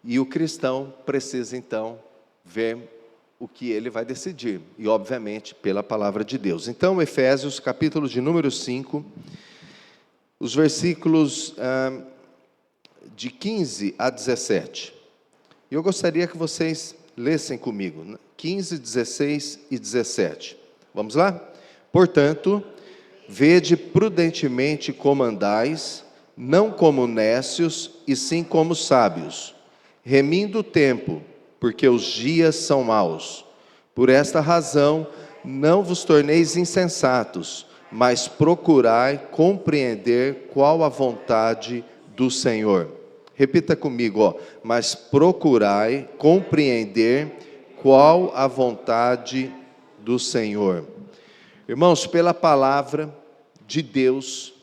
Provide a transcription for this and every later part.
E o cristão precisa então ver o que ele vai decidir, e obviamente pela palavra de Deus. Então, Efésios, capítulo de número 5, os versículos de 15 a 17. Eu gostaria que vocês lessem comigo, 15, 16 e 17. Vamos lá? Portanto, vede prudentemente como andais, não como nécios, e sim como sábios, remindo o tempo, porque os dias são maus. Por esta razão, não vos torneis insensatos, mas procurai compreender qual a vontade do Senhor. Repita comigo, mas procurai compreender qual a vontade do Senhor. Irmãos, pela palavra de Deus,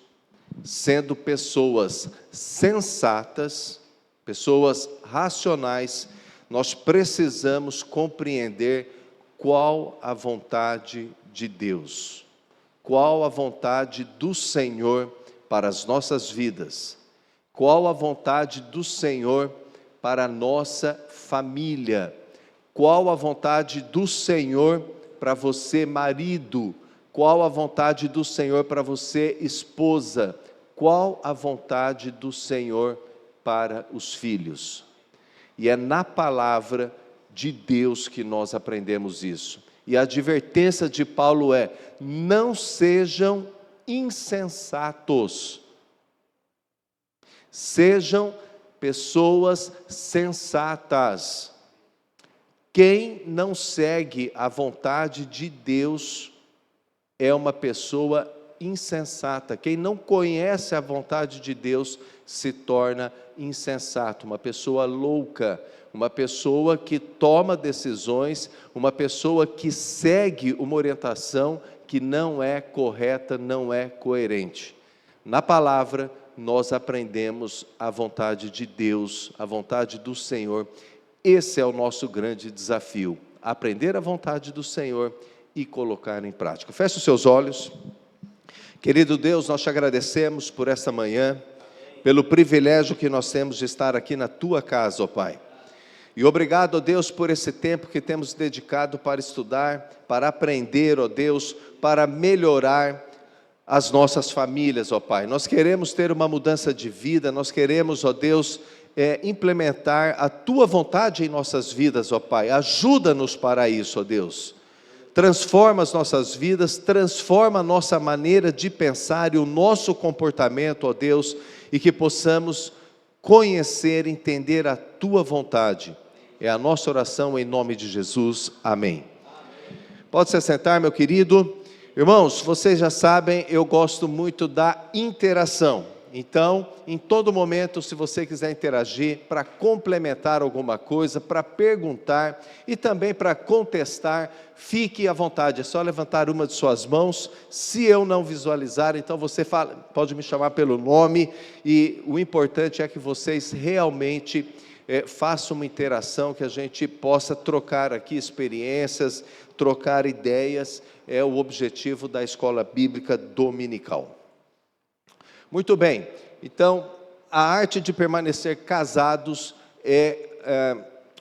sendo pessoas sensatas, pessoas racionais, nós precisamos compreender qual a vontade de Deus, qual a vontade do Senhor para as nossas vidas, qual a vontade do Senhor para a nossa família, qual a vontade do Senhor para você, marido, qual a vontade do Senhor para você, esposa, qual a vontade do Senhor para os filhos. E é na palavra de Deus que nós aprendemos isso. E a advertência de Paulo é: não sejam insensatos. Sejam pessoas sensatas. Quem não segue a vontade de Deus é uma pessoa insensata. Quem não conhece a vontade de Deus se torna insensato, uma pessoa louca, uma pessoa que toma decisões, uma pessoa que segue uma orientação que não é correta, não é coerente. Na palavra, nós aprendemos a vontade de Deus, a vontade do Senhor. Esse é o nosso grande desafio, aprender a vontade do Senhor e colocar em prática. Feche os seus olhos. Querido Deus, nós te agradecemos por esta manhã, pelo privilégio que nós temos de estar aqui na tua casa, ó Pai. E obrigado, ó Deus, por esse tempo que temos dedicado para estudar, para aprender, ó Deus, para melhorar as nossas famílias, ó Pai. Nós queremos ter uma mudança de vida, nós queremos, ó Deus, implementar a tua vontade em nossas vidas, ó Pai. Ajuda-nos para isso, ó Deus. Transforma as nossas vidas, transforma a nossa maneira de pensar e o nosso comportamento, ó Deus, e que possamos conhecer, entender a tua vontade. É a nossa oração em nome de Jesus. Amém. Pode se sentar, meu querido. Irmãos, vocês já sabem, eu gosto muito da interação. Então, em todo momento, se você quiser interagir, para complementar alguma coisa, para perguntar e também para contestar, fique à vontade. É só levantar uma de suas mãos. Se eu não visualizar, então você pode me chamar pelo nome. E o importante é que vocês realmente façam uma interação, que a gente possa trocar aqui experiências, trocar ideias. É o objetivo da Escola Bíblica Dominical. Muito bem, então, a arte de permanecer casados é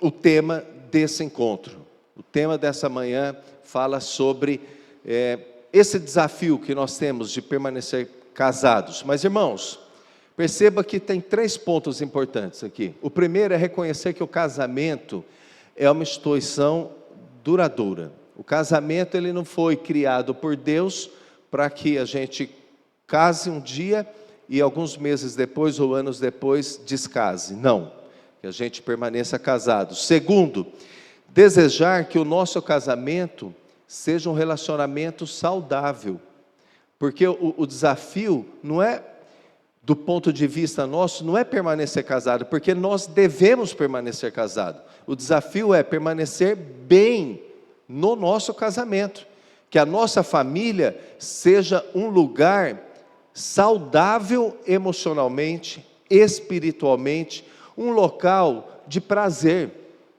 o tema desse encontro. O tema dessa manhã fala sobre esse desafio que nós temos de permanecer casados. Mas, irmãos, perceba que tem 3 pontos importantes aqui. O primeiro é reconhecer que o casamento é uma instituição duradoura. O casamento, ele não foi criado por Deus para que a gente case um dia e alguns meses depois ou anos depois descase. Não, que a gente permaneça casado. Segundo, desejar que o nosso casamento seja um relacionamento saudável. Porque o desafio não é, do ponto de vista nosso, não é permanecer casado, porque nós devemos permanecer casado. O desafio é permanecer bem no nosso casamento. Que a nossa família seja um lugar saudável emocionalmente, espiritualmente, um local de prazer.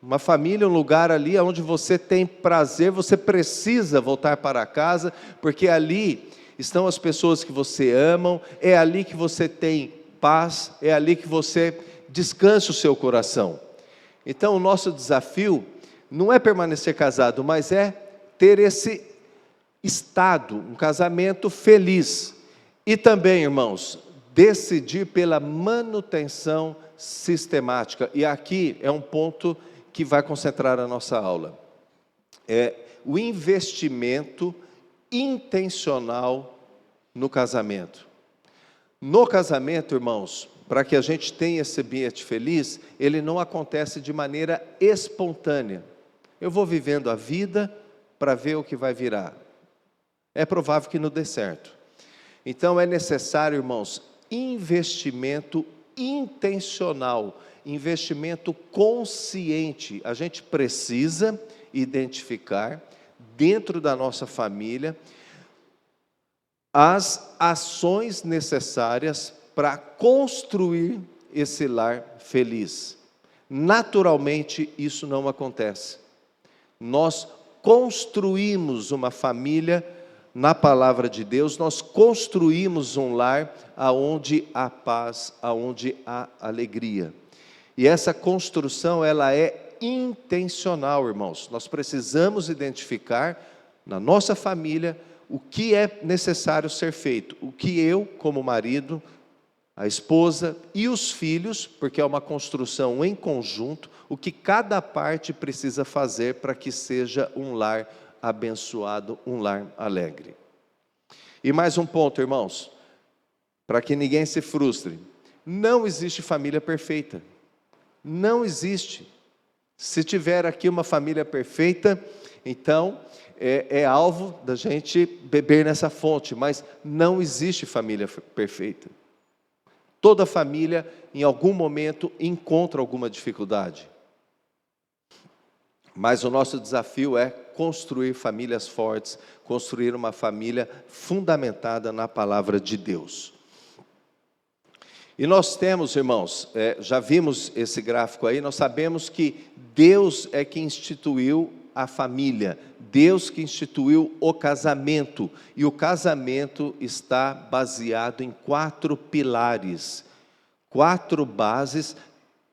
Uma família, um lugar ali onde você tem prazer, você precisa voltar para casa, porque ali estão as pessoas que você ama, é ali que você tem paz, é ali que você descansa o seu coração. Então, o nosso desafio não é permanecer casado, mas é ter esse estado, um casamento feliz. E também, irmãos, decidir pela manutenção sistemática. E aqui é um ponto que vai concentrar a nossa aula. É o investimento intencional no casamento. No casamento, irmãos, para que a gente tenha esse ambiente feliz, ele não acontece de maneira espontânea. Eu vou vivendo a vida para ver o que vai virar. É provável que não dê certo. Então é necessário, irmãos, investimento intencional, investimento consciente. A gente precisa identificar dentro da nossa família as ações necessárias para construir esse lar feliz. Naturalmente, isso não acontece. Nós construímos uma família na palavra de Deus, nós construímos um lar aonde há paz, aonde há alegria. E essa construção, ela é intencional, irmãos. Nós precisamos identificar na nossa família o que é necessário ser feito, o que eu, como marido, a esposa e os filhos, porque é uma construção em conjunto, o que cada parte precisa fazer para que seja um lar abençoado, um lar alegre. E mais um ponto, irmãos, para que ninguém se frustre: não existe família perfeita, não existe. Se tiver aqui uma família perfeita, então é alvo da gente beber nessa fonte, mas não existe família perfeita. Toda família, em algum momento, encontra alguma dificuldade. Mas o nosso desafio é construir famílias fortes, construir uma família fundamentada na palavra de Deus. E nós temos, irmãos, já vimos esse gráfico aí, nós sabemos que Deus é que instituiu a família, Deus que instituiu o casamento, e o casamento está baseado em 4 pilares, 4 bases.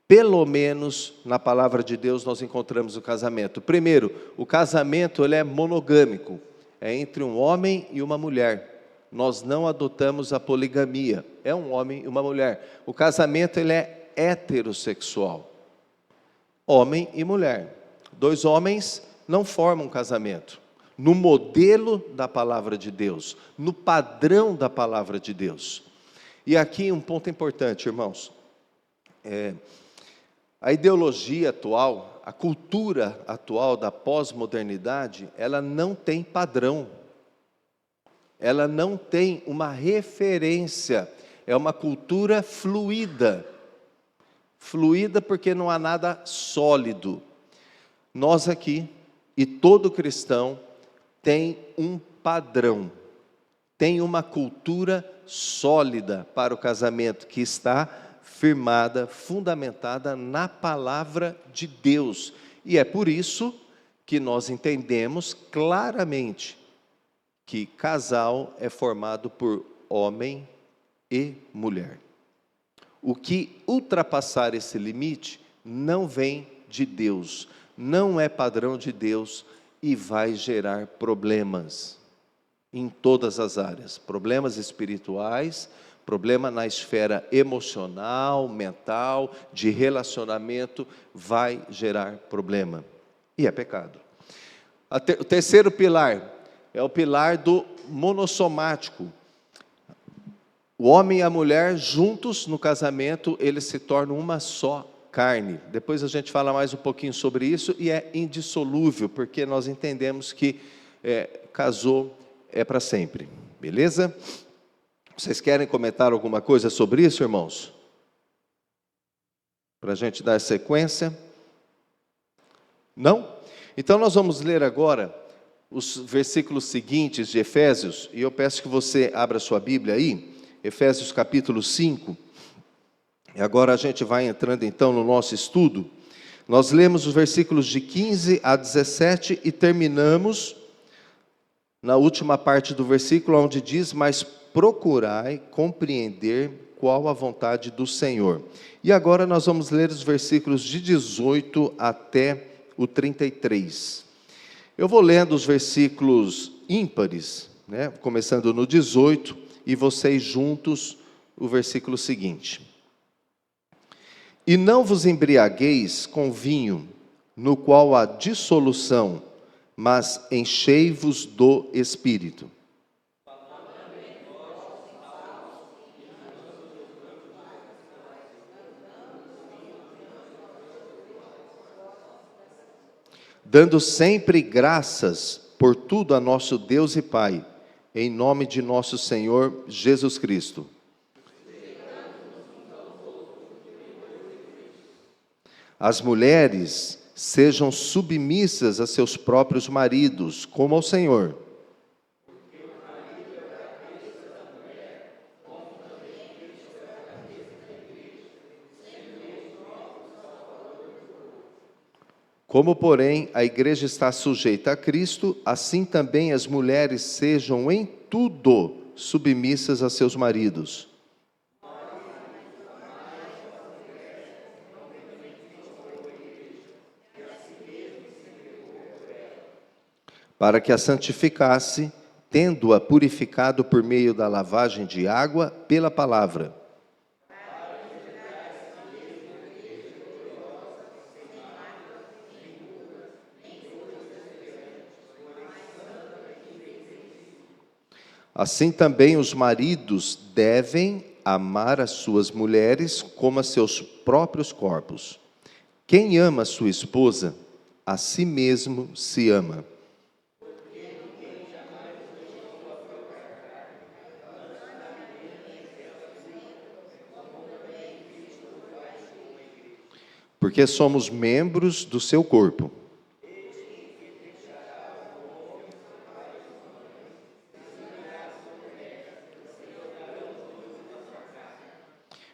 Pelo menos na palavra de Deus nós encontramos o casamento. Primeiro, o casamento ele é monogâmico, é entre um homem e uma mulher. Nós não adotamos a poligamia, é um homem e uma mulher. O casamento ele é heterossexual, homem e mulher. 2 homens não formam um casamento, no modelo da palavra de Deus, no padrão da palavra de Deus. E aqui um ponto importante, irmãos, a ideologia atual, a cultura atual da pós-modernidade, ela não tem padrão, ela não tem uma referência, é uma cultura fluida, fluida porque não há nada sólido. Nós aqui, e todo cristão, tem um padrão, tem uma cultura sólida para o casamento, que está firmada, fundamentada na palavra de Deus. E é por isso que nós entendemos claramente que casal é formado por homem e mulher. O que ultrapassar esse limite não vem de Deus, não é padrão de Deus e vai gerar problemas em todas as áreas, problemas espirituais, problema na esfera emocional, mental, de relacionamento, vai gerar problema. E é pecado. O terceiro pilar é o pilar do monossomático. O homem e a mulher juntos no casamento, eles se tornam uma só carne. Depois a gente fala mais um pouquinho sobre isso, e é indissolúvel, porque nós entendemos que casou é para sempre. Beleza? Vocês querem comentar alguma coisa sobre isso, irmãos? Para a gente dar sequência? Não? Então nós vamos ler agora os versículos seguintes de Efésios, e eu peço que você abra sua Bíblia aí, Efésios capítulo 5, e agora a gente vai entrando então no nosso estudo. Nós lemos os versículos de 15 a 17 e terminamos na última parte do versículo, onde diz: mas procurai compreender qual a vontade do Senhor. E agora nós vamos ler os versículos de 18 até o 33. Eu vou lendo os versículos ímpares, né, começando no 18, e vocês juntos o versículo seguinte. E não vos embriagueis com vinho, no qual há dissolução, mas enchei-vos do Espírito. Dando sempre graças por tudo a nosso Deus e Pai, em nome de nosso Senhor Jesus Cristo. As mulheres sejam submissas a seus próprios maridos, como ao Senhor. Como, porém, a igreja está sujeita a Cristo, assim também as mulheres sejam em tudo submissas a seus maridos. Para que a santificasse, tendo-a purificado por meio da lavagem de água pela palavra. Assim também os maridos devem amar as suas mulheres como a seus próprios corpos. Quem ama sua esposa, a si mesmo se ama. Porque somos membros do seu corpo.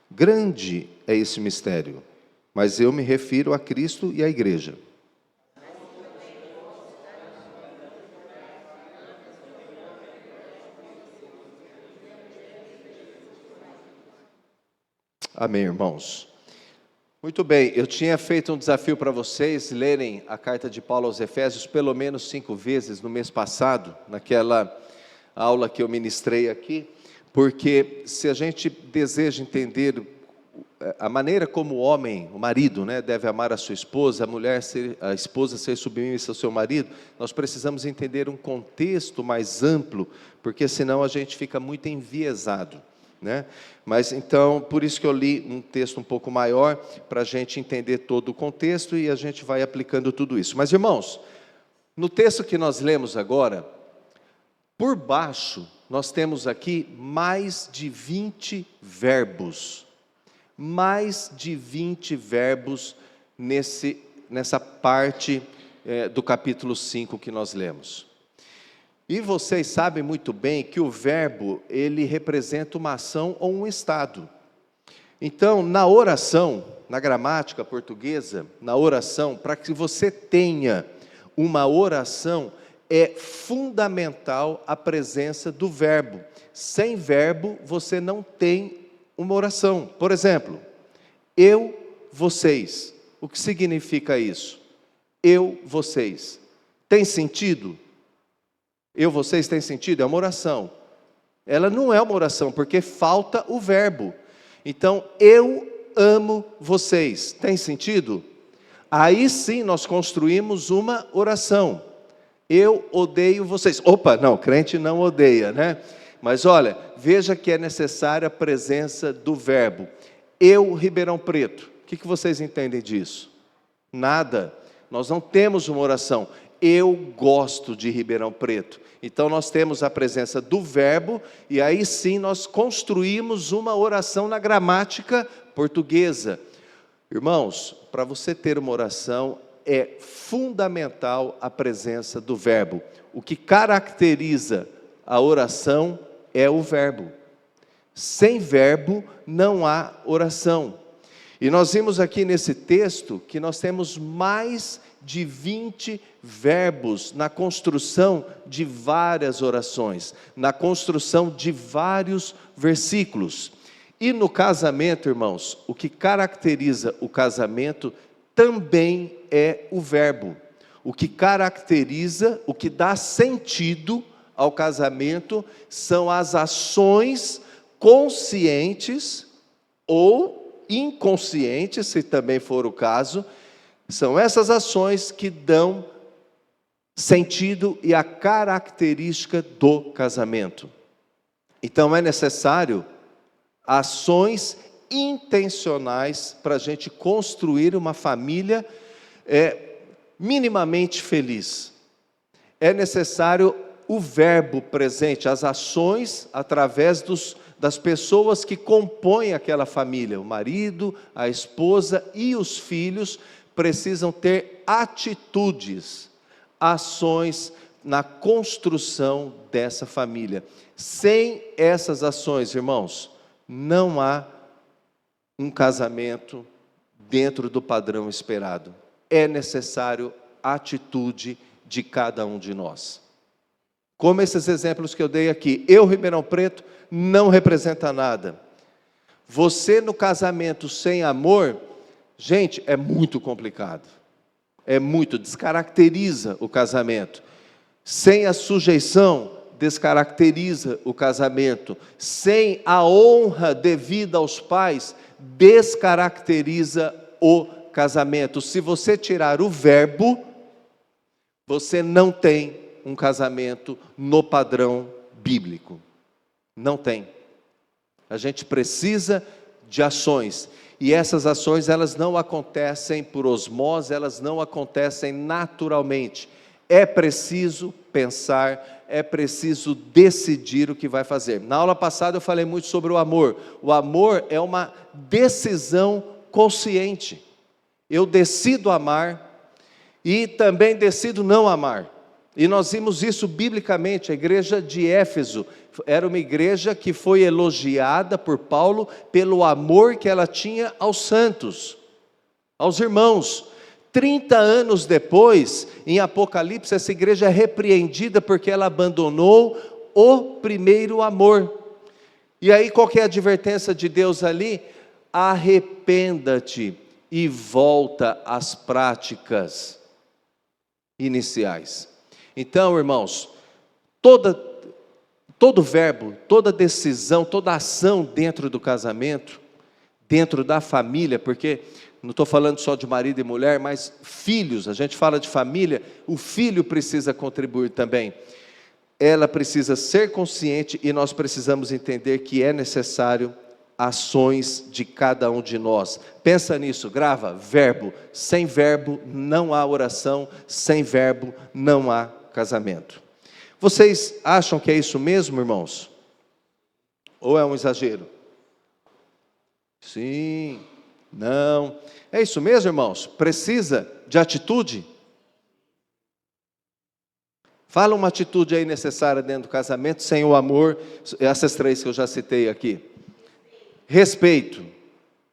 Grande é esse mistério, mas eu me refiro a Cristo e à igreja. Amém, irmãos? Muito bem, eu tinha feito um desafio para vocês lerem a carta de Paulo aos Efésios pelo menos 5 vezes no mês passado, naquela aula que eu ministrei aqui, porque se a gente deseja entender a maneira como o homem, o marido, né, deve amar a sua esposa, a esposa ser submissa ao seu marido, nós precisamos entender um contexto mais amplo, porque senão a gente fica muito enviesado, né? Mas então, por isso que eu li um texto um pouco maior, para a gente entender todo o contexto e a gente vai aplicando tudo isso. Mas irmãos, no texto que nós lemos agora, por baixo, nós temos aqui mais de 20 verbos. Mais de 20 verbos nessa parte do capítulo 5 que nós lemos. E vocês sabem muito bem que o verbo, ele representa uma ação ou um estado. Então, na oração, na gramática portuguesa, na oração, para que você tenha uma oração, é fundamental a presença do verbo. Sem verbo, você não tem uma oração. Por exemplo, eu, vocês. O que significa isso? Eu, vocês. Tem sentido? Eu, vocês tem sentido? É uma oração. Ela não é uma oração, porque falta o verbo. Então, eu amo vocês. Tem sentido? Aí sim nós construímos uma oração. Eu odeio vocês. Opa, não, crente não odeia, né? Mas olha, veja que é necessária a presença do verbo. Eu, Ribeirão Preto. O que vocês entendem disso? Nada. Nós não temos uma oração. Eu gosto de Ribeirão Preto. Então nós temos a presença do verbo e aí sim nós construímos uma oração na gramática portuguesa. Irmãos, para você ter uma oração é fundamental a presença do verbo. O que caracteriza a oração é o verbo. Sem verbo não há oração. E nós vimos aqui nesse texto que nós temos mais de 20 verbos na construção de várias orações, na construção de vários versículos. E no casamento, irmãos, o que caracteriza o casamento também é o verbo. O que caracteriza, o que dá sentido ao casamento são as ações conscientes ou inconscientes, se também for o caso. São essas ações que dão sentido e a característica do casamento. Então é necessário ações intencionais para a gente construir uma família minimamente feliz. É necessário o verbo presente, as ações através das pessoas que compõem aquela família. O marido, a esposa e os filhos precisam ter atitudes, ações na construção dessa família. Sem essas ações, irmãos, não há um casamento dentro do padrão esperado. É necessário a atitude de cada um de nós. Como esses exemplos que eu dei aqui, Ribeirão Preto, não representa nada. Você no casamento sem amor, gente, é muito complicado. Descaracteriza o casamento. Sem a sujeição, descaracteriza o casamento. Sem a honra devida aos pais, descaracteriza o casamento. Se você tirar o verbo, você não tem um casamento no padrão bíblico. Não tem. A gente precisa de ações. E essas ações, elas não acontecem por osmose, elas não acontecem naturalmente. É preciso pensar, é preciso decidir o que vai fazer. Na aula passada eu falei muito sobre o amor. O amor é uma decisão consciente. Eu decido amar e também decido não amar. E nós vimos isso biblicamente. A igreja de Éfeso era uma igreja que foi elogiada por Paulo pelo amor que ela tinha aos santos, aos irmãos. 30 anos depois, em Apocalipse, essa igreja é repreendida porque ela abandonou o primeiro amor. E aí qual que é a advertência de Deus ali? Arrependa-te e volta às práticas iniciais. Então, irmãos, todo verbo, toda decisão, toda ação dentro do casamento, dentro da família, porque não estou falando só de marido e mulher, mas filhos, a gente fala de família, o filho precisa contribuir também. Ela precisa ser consciente e nós precisamos entender que é necessário ações de cada um de nós. Pensa nisso, grava, verbo. Sem verbo não há oração, sem verbo não há casamento. Vocês acham que é isso mesmo, irmãos? Ou é um exagero? Sim, não. É isso mesmo, irmãos? Precisa de atitude? Fala uma atitude aí necessária dentro do casamento, sem o amor, essas três que eu já citei aqui. Respeito,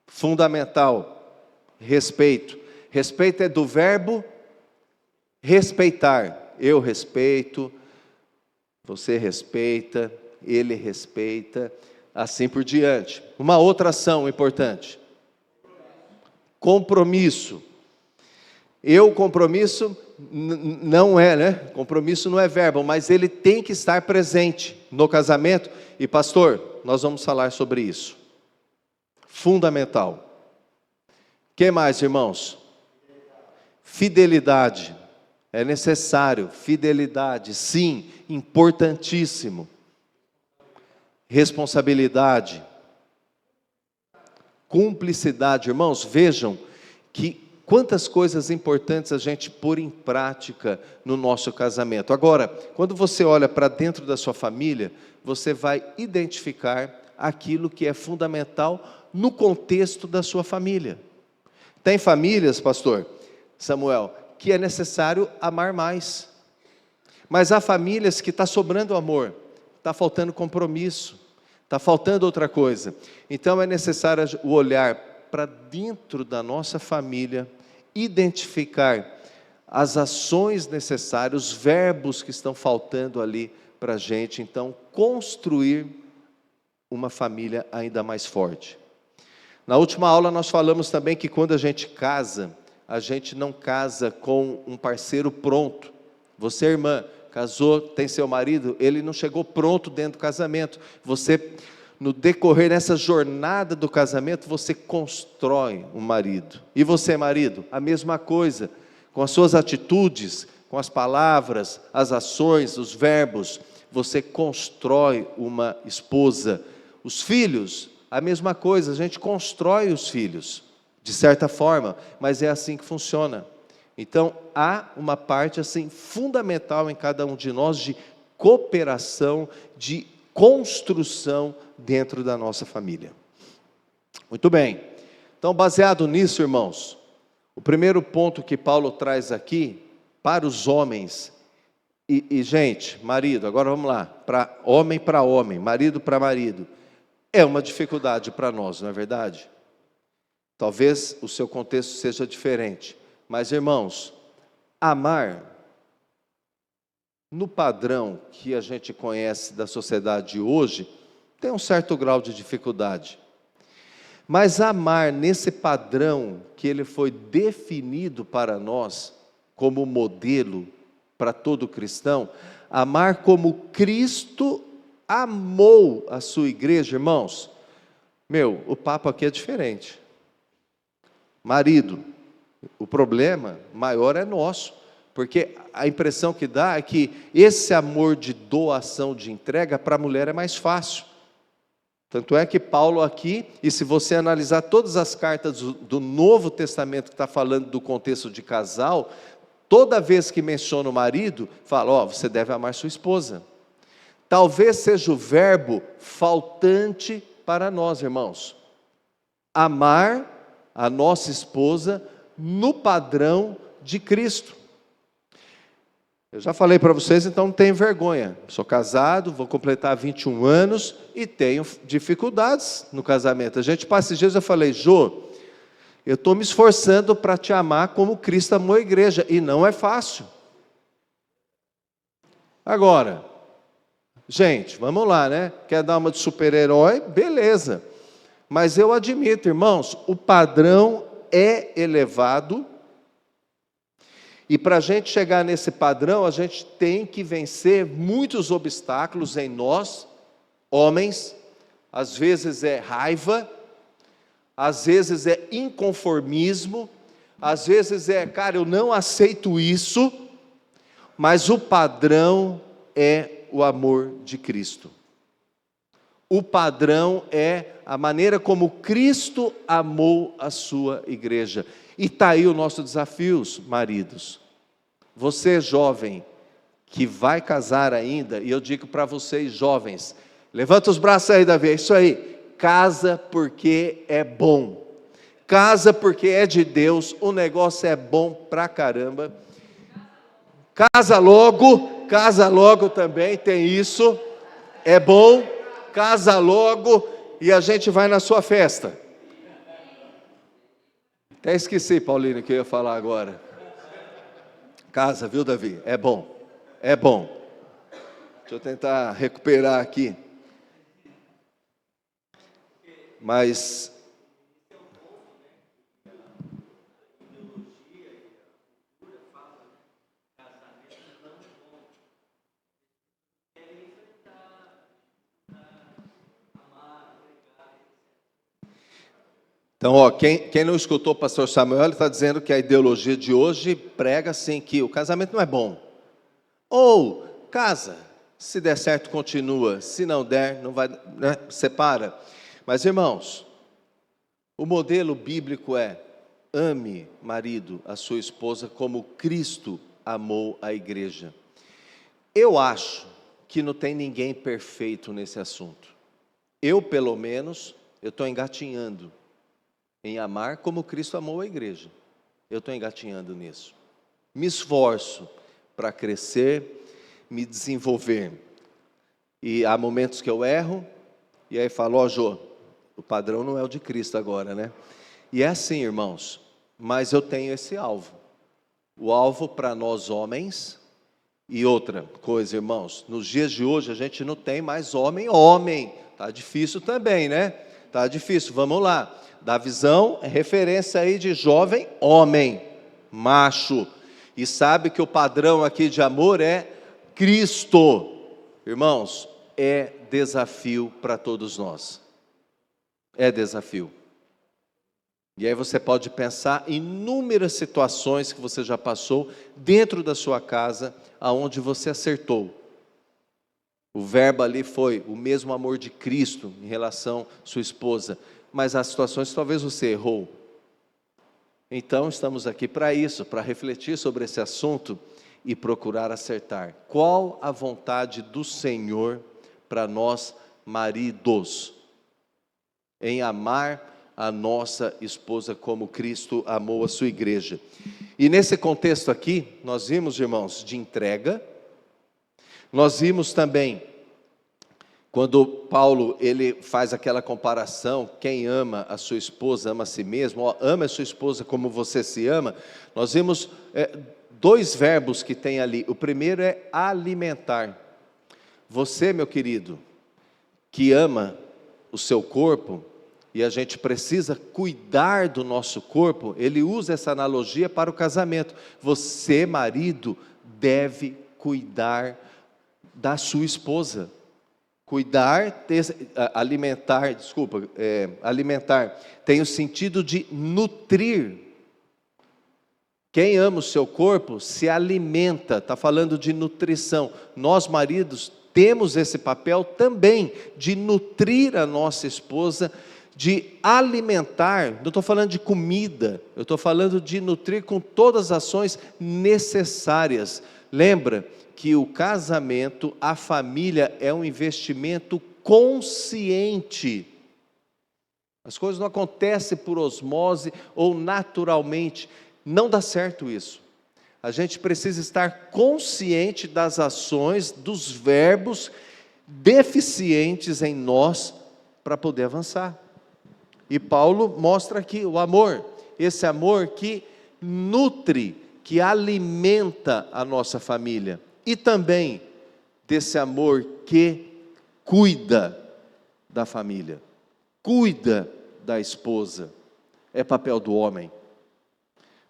fundamental. Respeito. Respeito é do verbo respeitar. Eu respeito, você respeita, ele respeita, assim por diante. Uma outra ação importante. Compromisso. Compromisso não é, né? Compromisso não é verbo, mas ele tem que estar presente no casamento. E pastor, nós vamos falar sobre isso. Fundamental. O que mais, irmãos? Fidelidade. É necessário. Fidelidade, sim, importantíssimo. Responsabilidade. Cumplicidade. Irmãos, vejam que quantas coisas importantes a gente pôr em prática no nosso casamento. Agora, quando você olha para dentro da sua família, você vai identificar aquilo que é fundamental no contexto da sua família. Tem famílias, pastor Samuel, que é necessário amar mais. Mas há famílias que está sobrando amor, está faltando compromisso, está faltando outra coisa. Então é necessário o olhar para dentro da nossa família, identificar as ações necessárias, os verbos que estão faltando ali para a gente, então construir uma família ainda mais forte. Na última aula nós falamos também que quando a gente casa, a gente não casa com um parceiro pronto. Você, irmã, casou, tem seu marido, ele não chegou pronto dentro do casamento. Você, no decorrer dessa jornada do casamento, você constrói um marido. E você, marido, a mesma coisa, com as suas atitudes, com as palavras, as ações, os verbos, você constrói uma esposa. Os filhos, a mesma coisa, a gente constrói os filhos, de certa forma, mas é assim que funciona. Então, há uma parte assim fundamental em cada um de nós de cooperação, de construção dentro da nossa família. Muito bem. Então, baseado nisso, irmãos, o primeiro ponto que Paulo traz aqui para os homens, gente, marido, agora vamos lá, para homem, marido para marido, é uma dificuldade para nós, não é verdade? Talvez o seu contexto seja diferente, mas irmãos, amar, no padrão que a gente conhece da sociedade de hoje, tem um certo grau de dificuldade. Mas amar nesse padrão que ele foi definido para nós, como modelo para todo cristão, amar como Cristo amou a sua igreja, irmãos, o papo aqui é diferente. Marido, o problema maior é nosso, porque a impressão que dá é que esse amor de doação, de entrega, para a mulher é mais fácil. Tanto é que Paulo aqui, e se você analisar todas as cartas do Novo Testamento que está falando do contexto de casal, toda vez que menciona o marido, fala, você deve amar sua esposa. Talvez seja o verbo faltante para nós, irmãos. Amar a nossa esposa no padrão de Cristo. Eu já falei para vocês, então não tenho vergonha. Sou casado, vou completar 21 anos e tenho dificuldades no casamento. A gente passa esses dias, eu falei, Jô, eu estou me esforçando para te amar como Cristo amou a igreja, e não é fácil. Agora, gente, vamos lá, né? Quer dar uma de super-herói? Beleza. Mas eu admito, irmãos, o padrão é elevado, e para a gente chegar nesse padrão, a gente tem que vencer muitos obstáculos em nós, homens. Às vezes é raiva, às vezes é inconformismo, às vezes é, eu não aceito isso, mas o padrão é o amor de Cristo. O padrão é a maneira como Cristo amou a sua igreja. E está aí o nosso desafio, maridos. Você jovem, que vai casar ainda, e eu digo para vocês jovens, levanta os braços aí, Davi, é isso aí. Casa porque é bom. Casa porque é de Deus, o negócio é bom pra caramba. Casa logo também, tem isso. É bom, casa logo e a gente vai na sua festa. Até esqueci, Paulino, que eu ia falar agora. Casa, viu, Davi? É bom, é bom. Deixa eu tentar recuperar aqui. Mas então, quem não escutou o pastor Samuel, ele está dizendo que a ideologia de hoje prega assim, que o casamento não é bom. Ou, casa, se der certo continua, se não der, não vai, né, separa. Mas irmãos, o modelo bíblico é, ame, marido, a sua esposa como Cristo amou a igreja. Eu acho que não tem ninguém perfeito nesse assunto. Eu, pelo menos, eu estou engatinhando em amar como Cristo amou a igreja. Eu estou engatinhando nisso. Me esforço para crescer, me desenvolver. E há momentos que eu erro, e aí falo, Jô, o padrão não é o de Cristo agora, né? E é assim, irmãos, mas eu tenho esse alvo. O alvo para nós homens, e outra coisa, irmãos, nos dias de hoje a gente não tem mais homem, Tá difícil também, né? Tá difícil, vamos lá. Da visão é referência aí de jovem homem, macho. E sabe que o padrão aqui de amor é Cristo. Irmãos, é desafio para todos nós. É desafio. E aí você pode pensar em inúmeras situações que você já passou dentro da sua casa, aonde você acertou. O verbo ali foi o mesmo amor de Cristo em relação à sua esposa, mas há situações que talvez você errou. Então estamos aqui para isso, para refletir sobre esse assunto e procurar acertar. Qual a vontade do Senhor para nós maridos? Em amar a nossa esposa como Cristo amou a sua igreja. E nesse contexto aqui, nós vimos, irmãos, de entrega. Nós vimos também, quando Paulo ele faz aquela comparação, quem ama a sua esposa ama a si mesmo, ó, ama a sua esposa como você se ama. Nós vimos dois verbos que tem ali. O primeiro é alimentar. Você, meu querido, que ama o seu corpo, e a gente precisa cuidar do nosso corpo, ele usa essa analogia para o casamento. Você, marido, deve cuidar da sua esposa. Cuidar, alimentar, alimentar, tem o sentido de nutrir. Quem ama o seu corpo se alimenta, está falando de nutrição. Nós, maridos, temos esse papel também de nutrir a nossa esposa, de alimentar. Não estou falando de comida, eu estou falando de nutrir com todas as ações necessárias. Lembra que o casamento, a família é um investimento consciente. As coisas não acontecem por osmose ou naturalmente. Não dá certo isso. A gente precisa estar consciente das ações, dos verbos deficientes em nós para poder avançar. E Paulo mostra aqui o amor, esse amor que nutre, que alimenta a nossa família. E também desse amor que cuida da família, cuida da esposa. É papel do homem.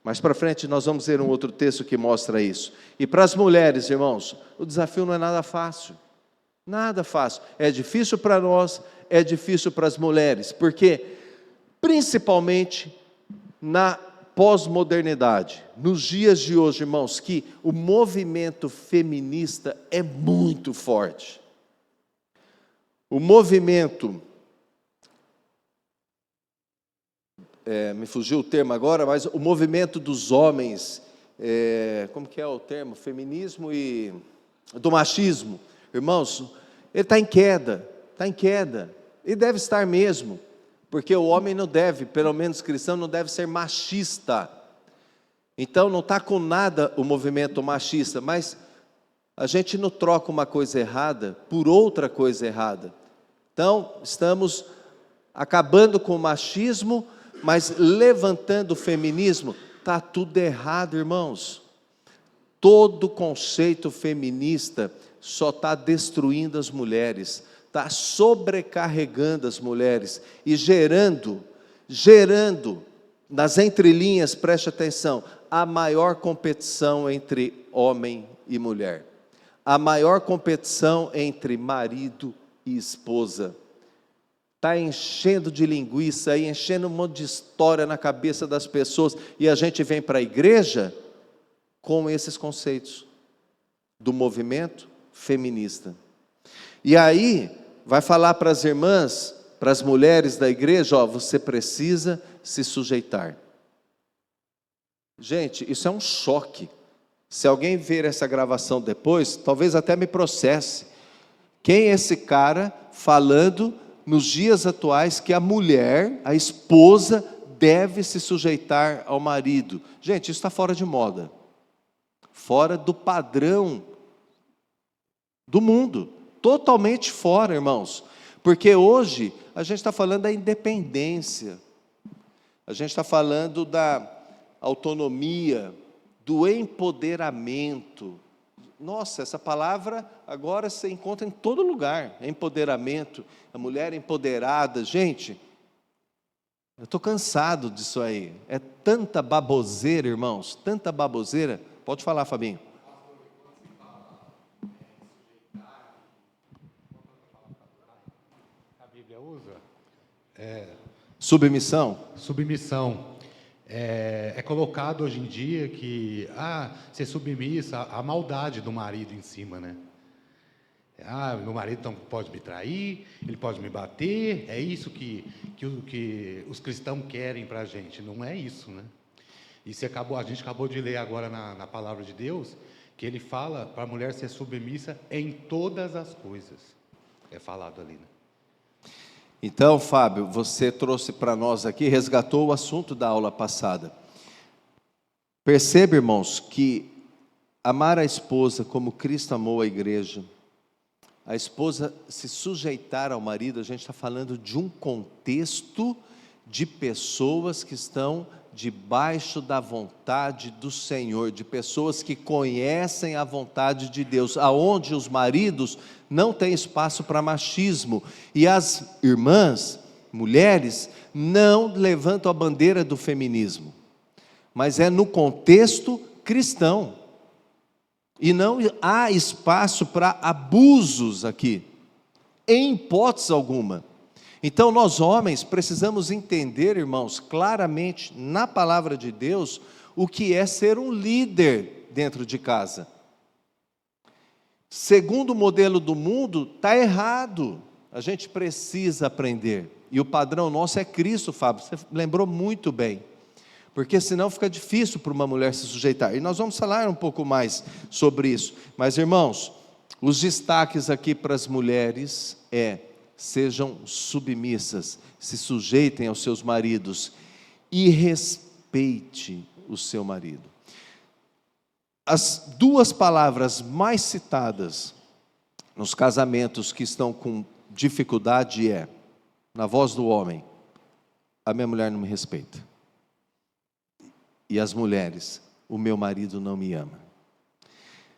Mais para frente nós vamos ver um outro texto que mostra isso. E para as mulheres, irmãos, o desafio não é nada fácil. Nada fácil. É difícil para nós, é difícil para as mulheres. Porque, principalmente na pós-modernidade, nos dias de hoje, irmãos, que o movimento feminista é muito forte. O movimento... me fugiu o termo agora, mas o movimento dos homens, como que é o termo? Feminismo e do machismo, irmãos, ele está em queda, e deve estar mesmo, porque o homem não deve, pelo menos cristão, não deve ser machista. Então não está com nada o movimento machista, mas a gente não troca uma coisa errada por outra coisa errada. Então estamos acabando com o machismo, mas levantando o feminismo. Está tudo errado, irmãos. Todo conceito feminista só está destruindo as mulheres, está sobrecarregando as mulheres e gerando nas entrelinhas, preste atenção, a maior competição entre homem e mulher, a maior competição entre marido e esposa. Está enchendo de linguiça, enchendo um monte de história na cabeça das pessoas, e a gente vem para a igreja com esses conceitos do movimento feminista. E aí, vai falar para as irmãs, para as mulheres da igreja, ó, você precisa se sujeitar. Gente, isso é um choque. Se alguém ver essa gravação depois, talvez até me processe. Quem é esse cara falando nos dias atuais que a mulher, a esposa, deve se sujeitar ao marido? Gente, isso está fora de moda, fora do padrão do mundo, totalmente fora, irmãos, porque hoje a gente está falando da independência, a gente está falando da autonomia, do empoderamento, Nossa, essa palavra agora você encontra em todo lugar. É empoderamento, a mulher empoderada. Gente, eu estou cansado disso aí. É tanta baboseira, irmãos, tanta baboseira. Pode falar, Fabinho. A Bíblia usa Submissão. submissão. É colocado hoje em dia que ser submissa à maldade do marido em cima, né? Meu marido então pode me trair, ele pode me bater, é isso que os cristãos querem para a gente. Não é isso, né? A gente acabou de ler agora na palavra de Deus, que ele fala para a mulher ser submissa em todas as coisas. É falado ali, né? Então, Fábio, você trouxe para nós aqui, resgatou o assunto da aula passada. Perceba, irmãos, que amar a esposa como Cristo amou a igreja, a esposa se sujeitar ao marido, a gente está falando de um contexto de pessoas que estão debaixo da vontade do Senhor, de pessoas que conhecem a vontade de Deus, aonde os maridos não têm espaço para machismo, e as irmãs, mulheres, não levantam a bandeira do feminismo, mas é no contexto cristão, e não há espaço para abusos aqui, em hipótese alguma. Então nós homens precisamos entender, irmãos, claramente na palavra de Deus, o que é ser um líder dentro de casa. Segundo o modelo do mundo, está errado, a gente precisa aprender, e o padrão nosso é Cristo, Fábio, você lembrou muito bem, porque senão fica difícil para uma mulher se sujeitar, e nós vamos falar um pouco mais sobre isso, mas irmãos, os destaques aqui para as mulheres sejam submissas, se sujeitem aos seus maridos, e respeite o seu marido. As duas palavras mais citadas nos casamentos que estão com dificuldade na voz do homem, a minha mulher não me respeita. E as mulheres, o meu marido não me ama.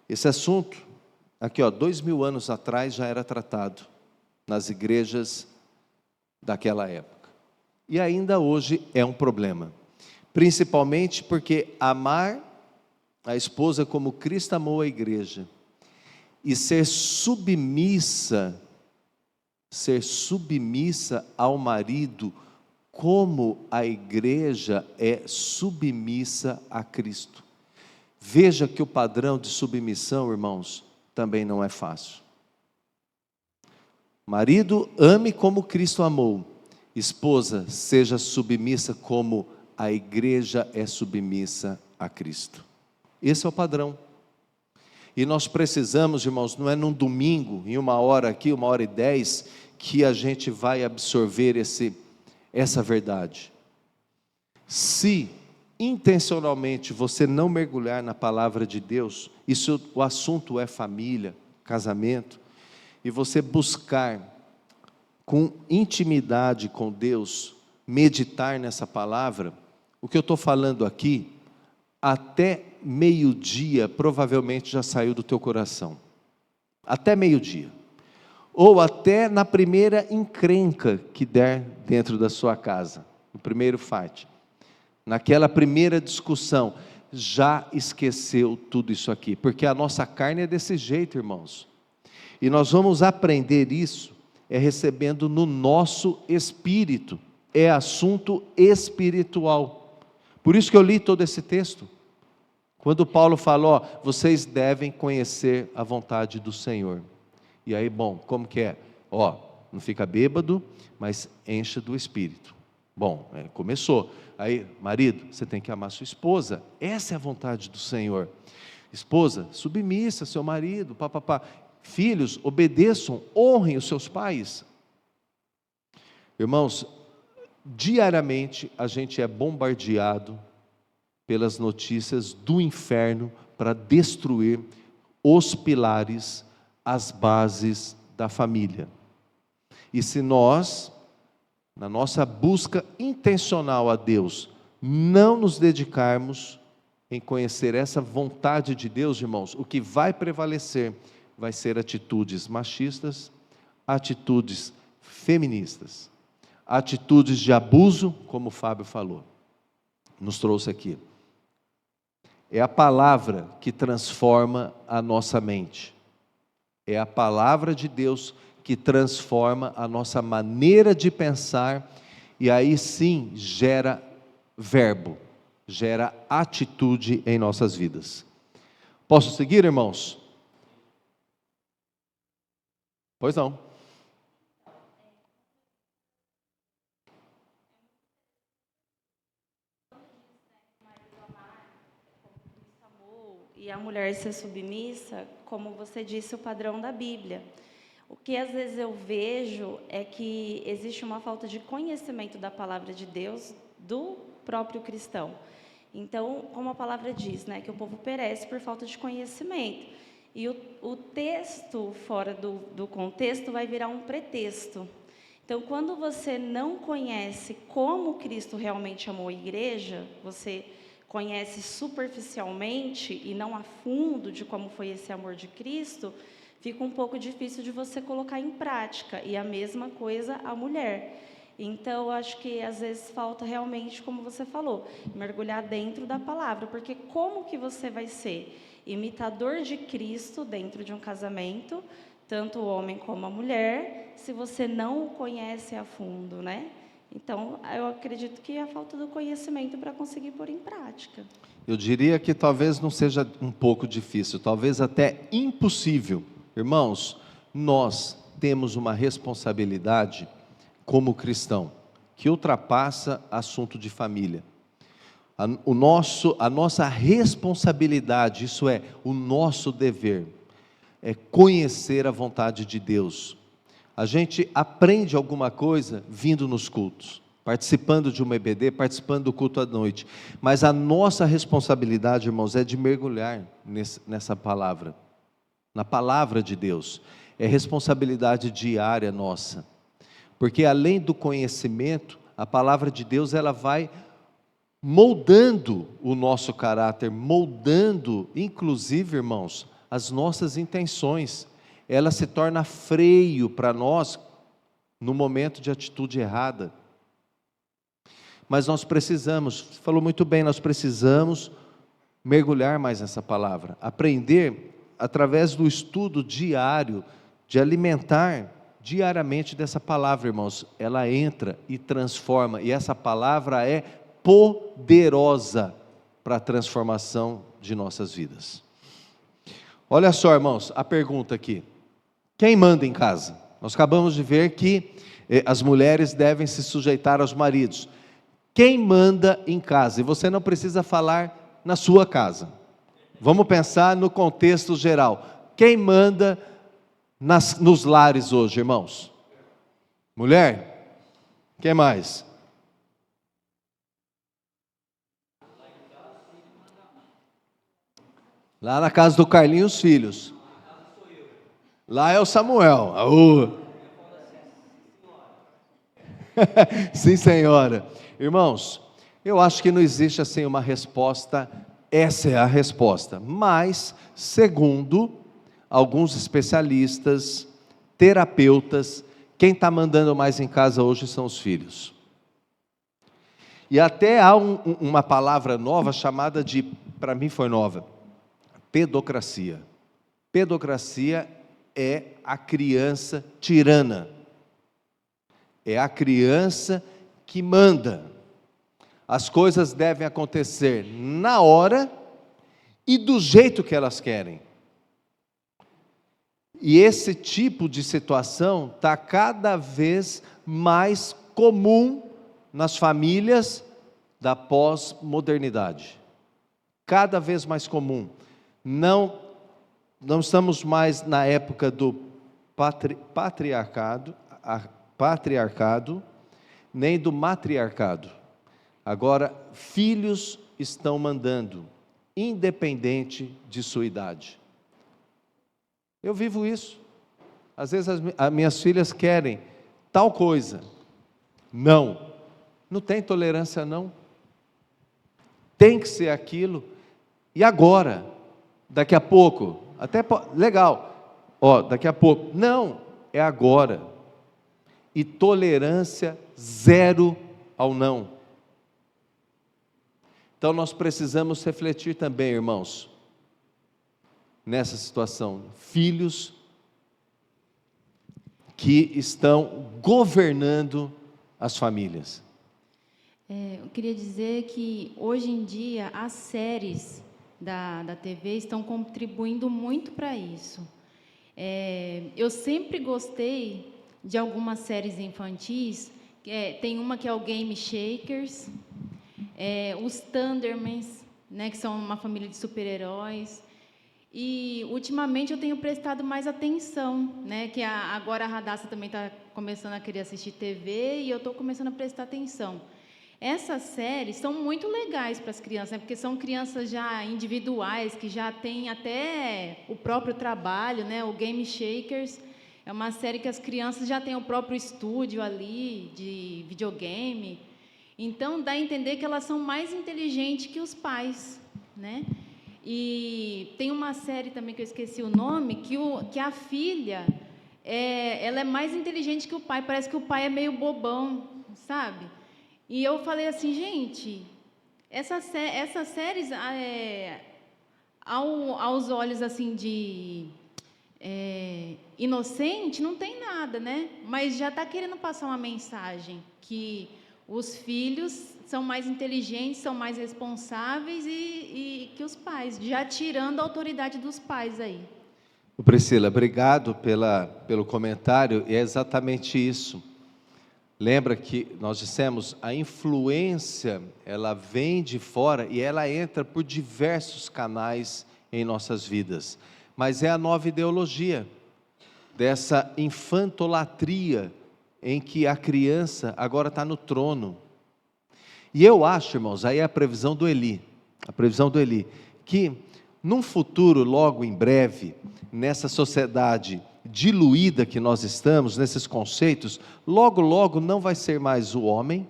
Esse assunto, aqui 2000 anos atrás já era tratado nas igrejas daquela época. E ainda hoje é um problema. Principalmente porque amar a esposa como Cristo amou a igreja e ser submissa ao marido como a igreja é submissa a Cristo. Veja que o padrão de submissão, irmãos, também não é fácil. Marido, ame como Cristo amou. Esposa, seja submissa como a igreja é submissa a Cristo. Esse é o padrão. E nós precisamos, irmãos, não é num domingo, em 1h aqui, 1h10, que a gente vai absorver essa verdade. Se intencionalmente você não mergulhar na palavra de Deus, o assunto é família, casamento, e você buscar com intimidade com Deus, meditar nessa palavra, o que eu estou falando aqui, até meio-dia provavelmente já saiu do teu coração, até meio-dia, ou até na primeira encrenca que der dentro da sua casa, no primeiro fight, naquela primeira discussão, já esqueceu tudo isso aqui, porque a nossa carne é desse jeito, irmãos, e nós vamos aprender isso, recebendo no nosso espírito, é assunto espiritual, por isso que eu li todo esse texto, quando Paulo falou, vocês devem conhecer a vontade do Senhor, e aí, bom, como que é? Não fica bêbado, mas enche do Espírito. Bom, começou. Aí, marido, você tem que amar sua esposa. Essa é a vontade do Senhor. Esposa, submissa ao seu marido, papapá. Filhos, obedeçam, honrem os seus pais. Irmãos, diariamente a gente é bombardeado pelas notícias do inferno para destruir os pilares, as bases da família. E se nós, na nossa busca intencional a Deus, não nos dedicarmos, em conhecer essa vontade de Deus, irmãos, o que vai prevalecer vai ser atitudes machistas, atitudes feministas, atitudes de abuso, como o Fábio falou, nos trouxe aqui. É a palavra que transforma a nossa mente. É a palavra de Deus que transforma a nossa maneira de pensar, e aí sim gera verbo, gera atitude em nossas vidas. Posso seguir, irmãos? Pois não. E a mulher ser submissa, como você disse, o padrão da Bíblia. O que às vezes eu vejo é que existe uma falta de conhecimento da palavra de Deus do próprio cristão. Então, como a palavra diz, né, que o povo perece por falta de conhecimento. E o texto fora do contexto vai virar um pretexto. Então, quando você não conhece como Cristo realmente amou a igreja, você conhece superficialmente e não a fundo de como foi esse amor de Cristo, fica um pouco difícil de você colocar em prática. E a mesma coisa a mulher. Então, eu acho que às vezes falta realmente, como você falou, mergulhar dentro da palavra. Porque como que você vai ser imitador de Cristo dentro de um casamento, tanto o homem como a mulher, se você não o conhece a fundo, né? Então, eu acredito que é a falta do conhecimento para conseguir pôr em prática. Eu diria que talvez não seja um pouco difícil, talvez até impossível. Irmãos, nós temos uma responsabilidade como cristão, que ultrapassa assunto de família. A nossa responsabilidade, isso é, o nosso dever, é conhecer a vontade de Deus. A gente aprende alguma coisa vindo nos cultos, participando de uma EBD, participando do culto à noite. Mas a nossa responsabilidade, irmãos, é de mergulhar nessa palavra, na palavra de Deus. É responsabilidade diária nossa. Porque além do conhecimento, a palavra de Deus, ela vai moldando o nosso caráter, moldando, inclusive, irmãos, as nossas intenções. Ela se torna freio para nós no momento de atitude errada. Mas nós precisamos, você falou muito bem, nós precisamos mergulhar mais nessa palavra, aprender através do estudo diário, de alimentar diariamente dessa palavra, irmãos. Ela entra e transforma, e essa palavra é poderosa para a transformação de nossas vidas. Olha só, irmãos, a pergunta aqui: quem manda em casa? Nós acabamos de ver que as mulheres devem se sujeitar aos maridos. Quem manda em casa? E você não precisa falar na sua casa. Vamos pensar no contexto geral. Quem manda nos lares hoje, irmãos? Mulher? Quem mais? Lá na casa do Carlinhos, os filhos. Lá é o Samuel. Sim, senhora. Irmãos, eu acho que não existe assim uma resposta, essa é a resposta. Mas, segundo alguns especialistas, terapeutas, quem está mandando mais em casa hoje são os filhos. E até há uma palavra nova chamada de, para mim foi nova, pedocracia. Pedocracia é a criança tirana. É a criança que manda. As coisas devem acontecer na hora e do jeito que elas querem. E esse tipo de situação está cada vez mais comum nas famílias da pós-modernidade. Cada vez mais comum. Não estamos mais na época do patriarcado, nem do matriarcado. Agora, filhos estão mandando, independente de sua idade. Eu vivo isso. Às vezes as minhas filhas querem tal coisa. Não tem tolerância não. Tem que ser aquilo. E agora? Daqui a pouco? Legal. Daqui a pouco. Não, é agora. E tolerância zero ao não. Então nós precisamos refletir também, irmãos, nessa situação. Filhos que estão governando as famílias. Eu queria dizer que hoje em dia as séries da TV estão contribuindo muito para isso. Eu sempre gostei de algumas séries infantis. Tem uma que é o Game Shakers, os Thundermans, né, que são uma família de super-heróis. E ultimamente eu tenho prestado mais atenção, né, que agora a Radassa também está começando a querer assistir TV e eu estou começando a prestar atenção. Essas séries são muito legais para as crianças, né, porque são crianças já individuais, que já têm até o próprio trabalho, né, o Game Shakers é uma série que as crianças já têm o próprio estúdio ali de videogame. Então, dá a entender que elas são mais inteligentes que os pais, né? E tem uma série também que eu esqueci o nome, que a filha, ela é mais inteligente que o pai, parece que o pai é meio bobão, sabe? E eu falei assim, gente, essas séries, aos olhos assim de inocente, não tem nada, né? Mas já está querendo passar uma mensagem que os filhos são mais inteligentes, são mais responsáveis e que os pais, já tirando a autoridade dos pais aí. Priscila, obrigado pelo comentário, e é exatamente isso. Lembra que nós dissemos, a influência, ela vem de fora e ela entra por diversos canais em nossas vidas. Mas é a nova ideologia dessa infantolatria em que a criança agora está no trono. E eu acho, irmãos, aí é a previsão do Eli, que num futuro logo em breve, nessa sociedade diluída que nós estamos, nesses conceitos, logo, logo não vai ser mais o homem,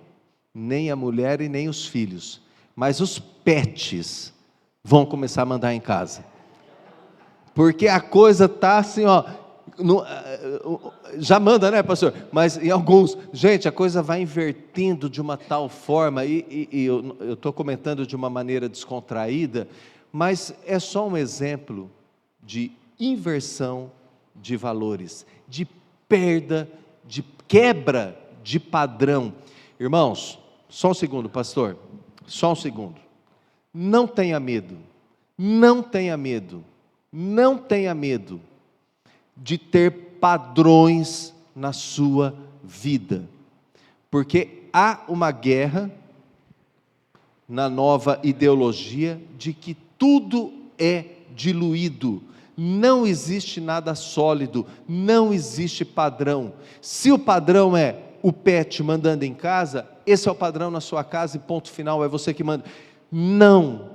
nem a mulher e nem os filhos, mas os pets vão começar a mandar em casa. Porque a coisa está assim, já manda, né, pastor? Mas em alguns, gente, a coisa vai invertendo de uma tal forma, e eu estou comentando de uma maneira descontraída, mas é só um exemplo de inversão de valores, de perda, de quebra de padrão. Irmãos, só um segundo, pastor, só um segundo. Não tenha medo, não tenha medo, não tenha medo de ter padrões na sua vida, porque há uma guerra na nova ideologia de que tudo é diluído, não existe nada sólido, não existe padrão. Se o padrão é o pet mandando em casa, esse é o padrão na sua casa e ponto final, é você que manda. Não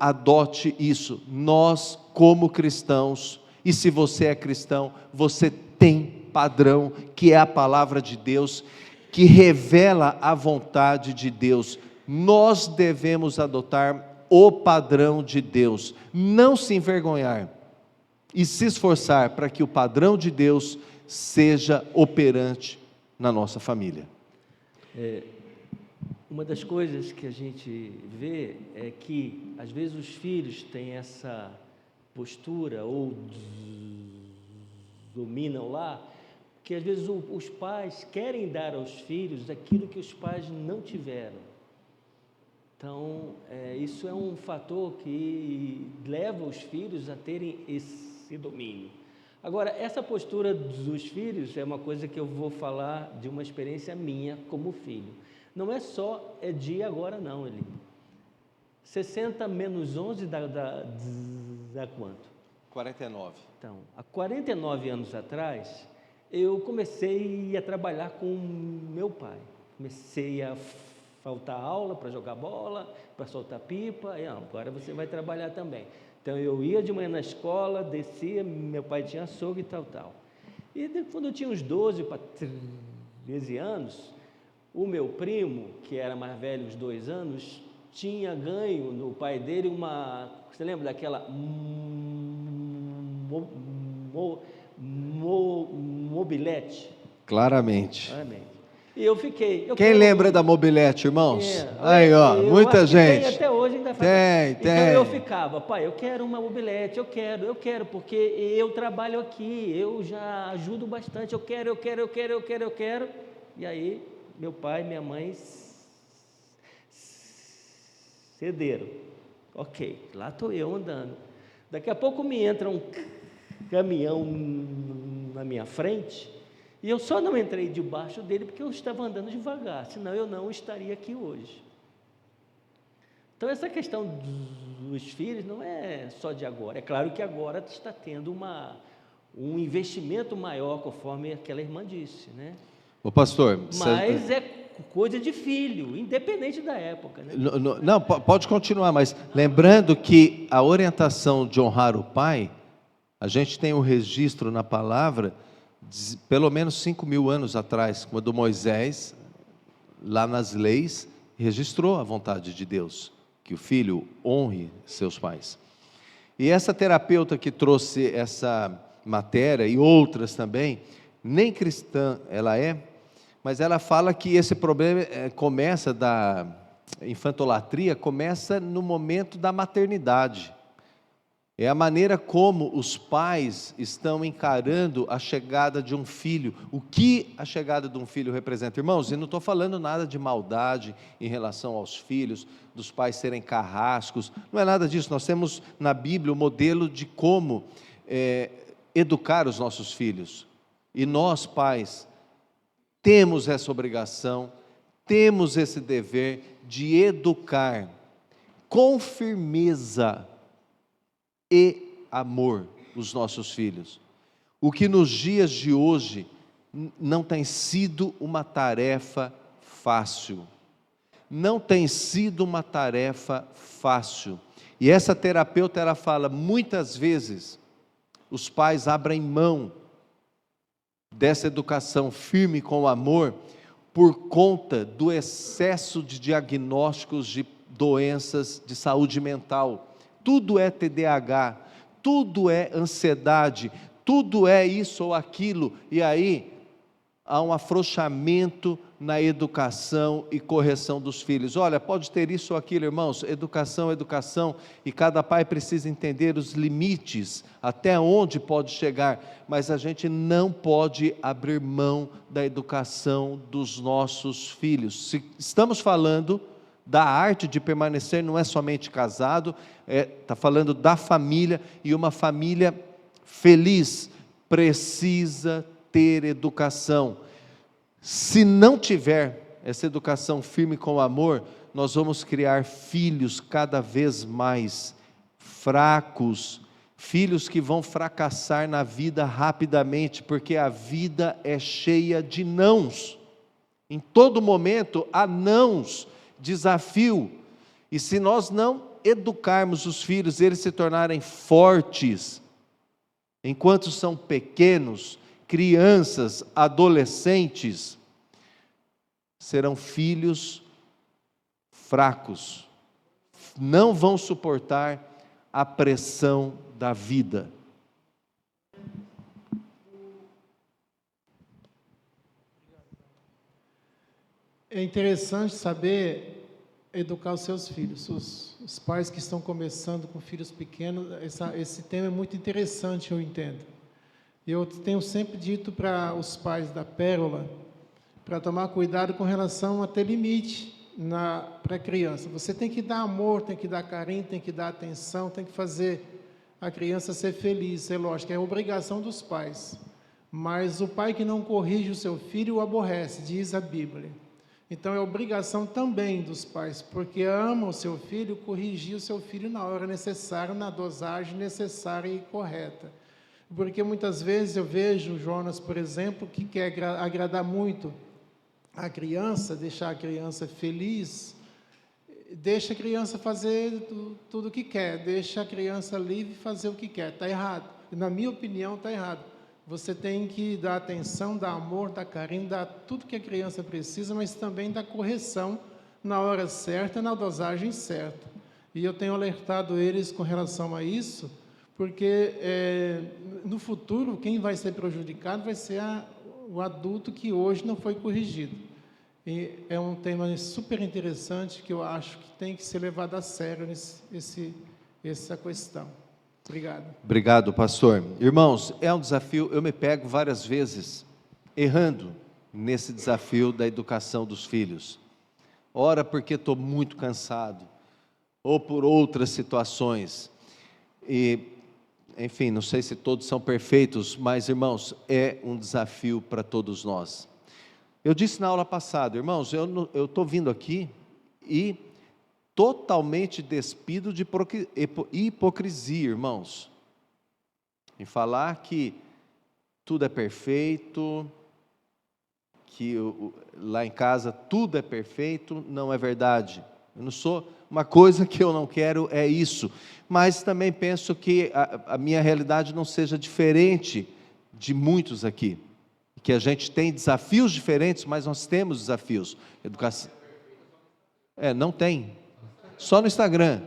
adote isso. Nós, como cristãos, e se você é cristão, você tem padrão, que é a palavra de Deus, que revela a vontade de Deus. Nós devemos adotar o padrão de Deus, não se envergonhar e se esforçar para que o padrão de Deus seja operante na nossa família. Uma das coisas que a gente vê é que às vezes os filhos têm essa postura ou dominam lá, que às vezes os pais querem dar aos filhos aquilo que os pais não tiveram. Então, isso é um fator que leva os filhos a terem esse domínio. Agora, essa postura dos filhos é uma coisa que eu vou falar de uma experiência minha como filho. Não é só de agora não, Eli. 60 menos 11 dá quanto? 49. Então, há 49 anos atrás, eu comecei a trabalhar com meu pai. Comecei a faltar aula para jogar bola, para soltar pipa, e agora você vai trabalhar também. Então eu ia de manhã na escola, descia, meu pai tinha açougue e tal. E quando eu tinha uns 12 para 13 anos, o meu primo, que era mais velho, uns 2 anos, tinha ganho no pai dele uma... Você lembra daquela mobilete? Claramente. Amém. E eu fiquei... Quem lembra da mobilete, irmãos? Aí, eu ó, acho muita que gente. Tem até hoje, ainda faz. Tem. Então eu ficava, pai, eu quero uma mobilete, eu quero, porque eu trabalho aqui, eu já ajudo bastante, eu quero. E aí, meu pai e minha mãe cederam. Ok, lá estou eu andando. Daqui a pouco me entra um caminhão na minha frente, e eu só não entrei debaixo dele porque eu estava andando devagar, senão eu não estaria aqui hoje. Então, essa questão dos filhos não é só de agora. É claro que agora está tendo um investimento maior, conforme aquela irmã disse, né? Ô pastor... Mas é coisa de filho, independente da época, né? Não, pode continuar, mas lembrando que a orientação de honrar o pai, a gente tem um registro na palavra, pelo menos 5.000 anos atrás, quando Moisés, lá nas leis, registrou a vontade de Deus, que o filho honre seus pais. E essa terapeuta que trouxe essa matéria, e outras também, nem cristã ela é, mas ela fala que esse problema começa da infantolatria, começa no momento da maternidade. É a maneira como os pais estão encarando a chegada de um filho, o que a chegada de um filho representa. Irmãos, e não estou falando nada de maldade em relação aos filhos, dos pais serem carrascos, não é nada disso. Nós temos na Bíblia o modelo de como educar os nossos filhos. E nós, pais, temos essa obrigação, temos esse dever de educar com firmeza e amor os nossos filhos. O que nos dias de hoje não tem sido uma tarefa fácil. Não tem sido uma tarefa fácil. E essa terapeuta, ela fala, muitas vezes, os pais abrem mão dessa educação firme com amor, por conta do excesso de diagnósticos de doenças de saúde mental. Tudo é TDAH, tudo é ansiedade, tudo é isso ou aquilo, e aí há um afrouxamento na educação e correção dos filhos. Olha, pode ter isso ou aquilo, irmãos, educação, e cada pai precisa entender os limites, até onde pode chegar, mas a gente não pode abrir mão da educação dos nossos filhos. Se estamos falando da arte de permanecer, não é somente casado, está falando da família, e uma família feliz precisa ter educação. Se não tiver essa educação firme com amor, nós vamos criar filhos cada vez mais fracos, filhos que vão fracassar na vida rapidamente, porque a vida é cheia de nãos. Em todo momento há nãos, desafio, e se nós não educarmos os filhos, eles se tornarem fortes, enquanto são pequenos, crianças, adolescentes, serão filhos fracos, não vão suportar a pressão da vida. É interessante saber educar os seus filhos, os pais que estão começando com filhos pequenos. Esse tema é muito interessante, eu entendo. Eu tenho sempre dito para os pais da Pérola, para tomar cuidado com relação a ter limite para a criança. Você tem que dar amor, tem que dar carinho, tem que dar atenção, tem que fazer a criança ser feliz. É lógico, é obrigação dos pais. Mas o pai que não corrige o seu filho o aborrece, diz a Bíblia. Então é obrigação também dos pais, porque ama o seu filho, corrigir o seu filho na hora necessária, na dosagem necessária e correta. Porque muitas vezes eu vejo o Jonas, por exemplo, que quer agradar muito a criança, deixar a criança feliz, deixa a criança fazer tudo o que quer, deixa a criança livre fazer o que quer. Está errado. Na minha opinião, está errado. Você tem que dar atenção, dar amor, dar carinho, dar tudo que a criança precisa, mas também dar correção na hora certa, na dosagem certa. E eu tenho alertado eles com relação a isso, porque no futuro quem vai ser prejudicado vai ser o adulto que hoje não foi corrigido. E é um tema super interessante que eu acho que tem que ser levado a sério essa questão. Obrigado. Obrigado, pastor. Irmãos, é um desafio, eu me pego várias vezes errando nesse desafio da educação dos filhos. Ora porque estou muito cansado, ou por outras situações. E, enfim, não sei se todos são perfeitos, mas, irmãos, é um desafio para todos nós. Eu disse na aula passada, irmãos, eu estou vindo aqui e totalmente despido de hipocrisia, irmãos, em falar que tudo é perfeito, que lá em casa tudo é perfeito, não é verdade. Eu não sou, uma coisa que eu não quero é isso, mas também penso que a minha realidade não seja diferente de muitos aqui, que a gente tem desafios diferentes, mas nós temos desafios. Educação. Não tem. Só no Instagram.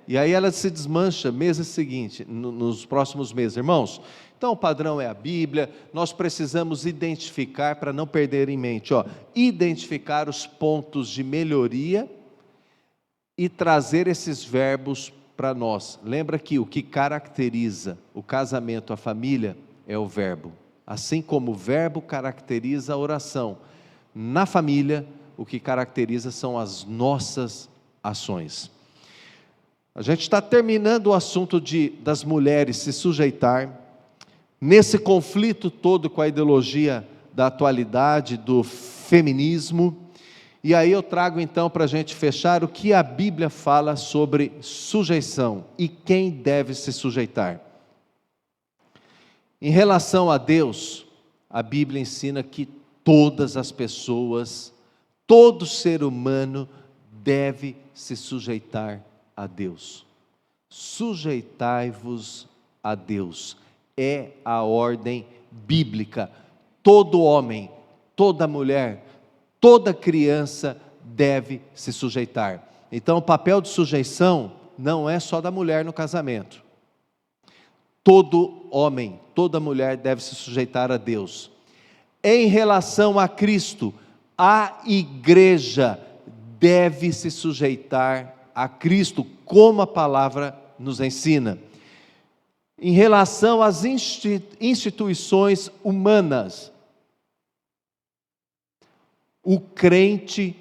E aí ela se desmancha mês seguinte, nos próximos meses, irmãos. Então o padrão é a Bíblia, nós precisamos identificar, para não perder em mente, identificar os pontos de melhoria e trazer esses verbos para nós. Lembra que o que caracteriza o casamento, a família, é o verbo. Assim como o verbo caracteriza a oração, na família, o que caracteriza são as nossas ações. A gente está terminando o assunto das mulheres se sujeitar, nesse conflito todo com a ideologia da atualidade, do feminismo, e aí eu trago então para a gente fechar o que a Bíblia fala sobre sujeição e quem deve se sujeitar. Em relação a Deus, a Bíblia ensina que todas as pessoas, todo ser humano deve se sujeitar a Deus. Sujeitai-vos a Deus. É a ordem bíblica. Todo homem, toda mulher, toda criança deve se sujeitar. Então o papel de sujeição não é só da mulher no casamento. Todo homem, toda mulher deve se sujeitar a Deus. Em relação a Cristo, a igreja deve se sujeitar a Cristo, como a palavra nos ensina. Em relação às instituições humanas, o crente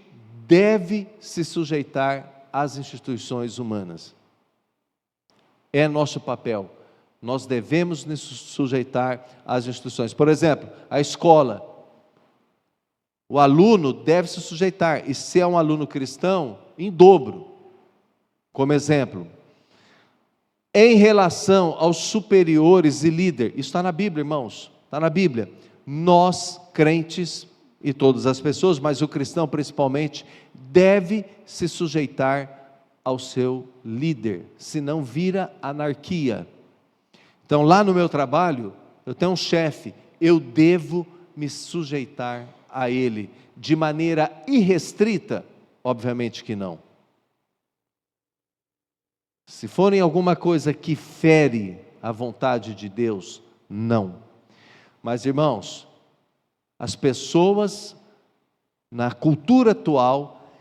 deve se sujeitar às instituições humanas. É nosso papel. Nós devemos nos sujeitar às instituições. Por exemplo, a escola. O aluno deve se sujeitar, e se é um aluno cristão, em dobro. Como exemplo, em relação aos superiores e líder, isso está na Bíblia, irmãos, está na Bíblia. Nós, crentes, e todas as pessoas, mas o cristão principalmente, deve se sujeitar ao seu líder, senão vira anarquia. Então lá no meu trabalho, eu tenho um chefe, eu devo me sujeitar a ele, de maneira irrestrita? Obviamente que não. Se forem alguma coisa que fere a vontade de Deus, não. Mas irmãos, as pessoas na cultura atual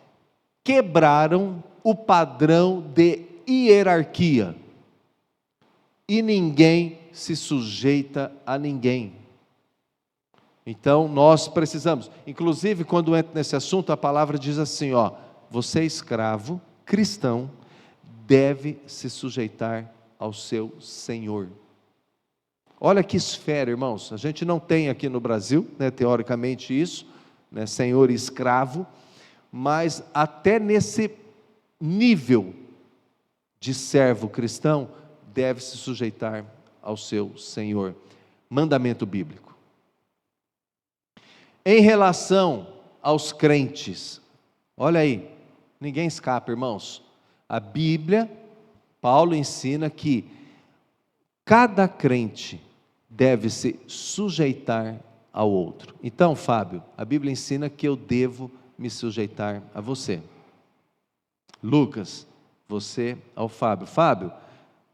quebraram o padrão de hierarquia e ninguém se sujeita a ninguém. Então nós precisamos, inclusive quando entra nesse assunto, a palavra diz assim, você escravo, cristão, deve se sujeitar ao seu Senhor. Olha que esfera, irmãos, a gente não tem aqui no Brasil, teoricamente isso, senhor e escravo, mas até nesse nível de servo cristão, deve se sujeitar ao seu Senhor. Mandamento bíblico. Em relação aos crentes, olha aí, ninguém escapa, irmãos. A Bíblia, Paulo ensina que cada crente deve se sujeitar ao outro. Então, Fábio, a Bíblia ensina que eu devo me sujeitar a você. Lucas, você ao Fábio. Fábio,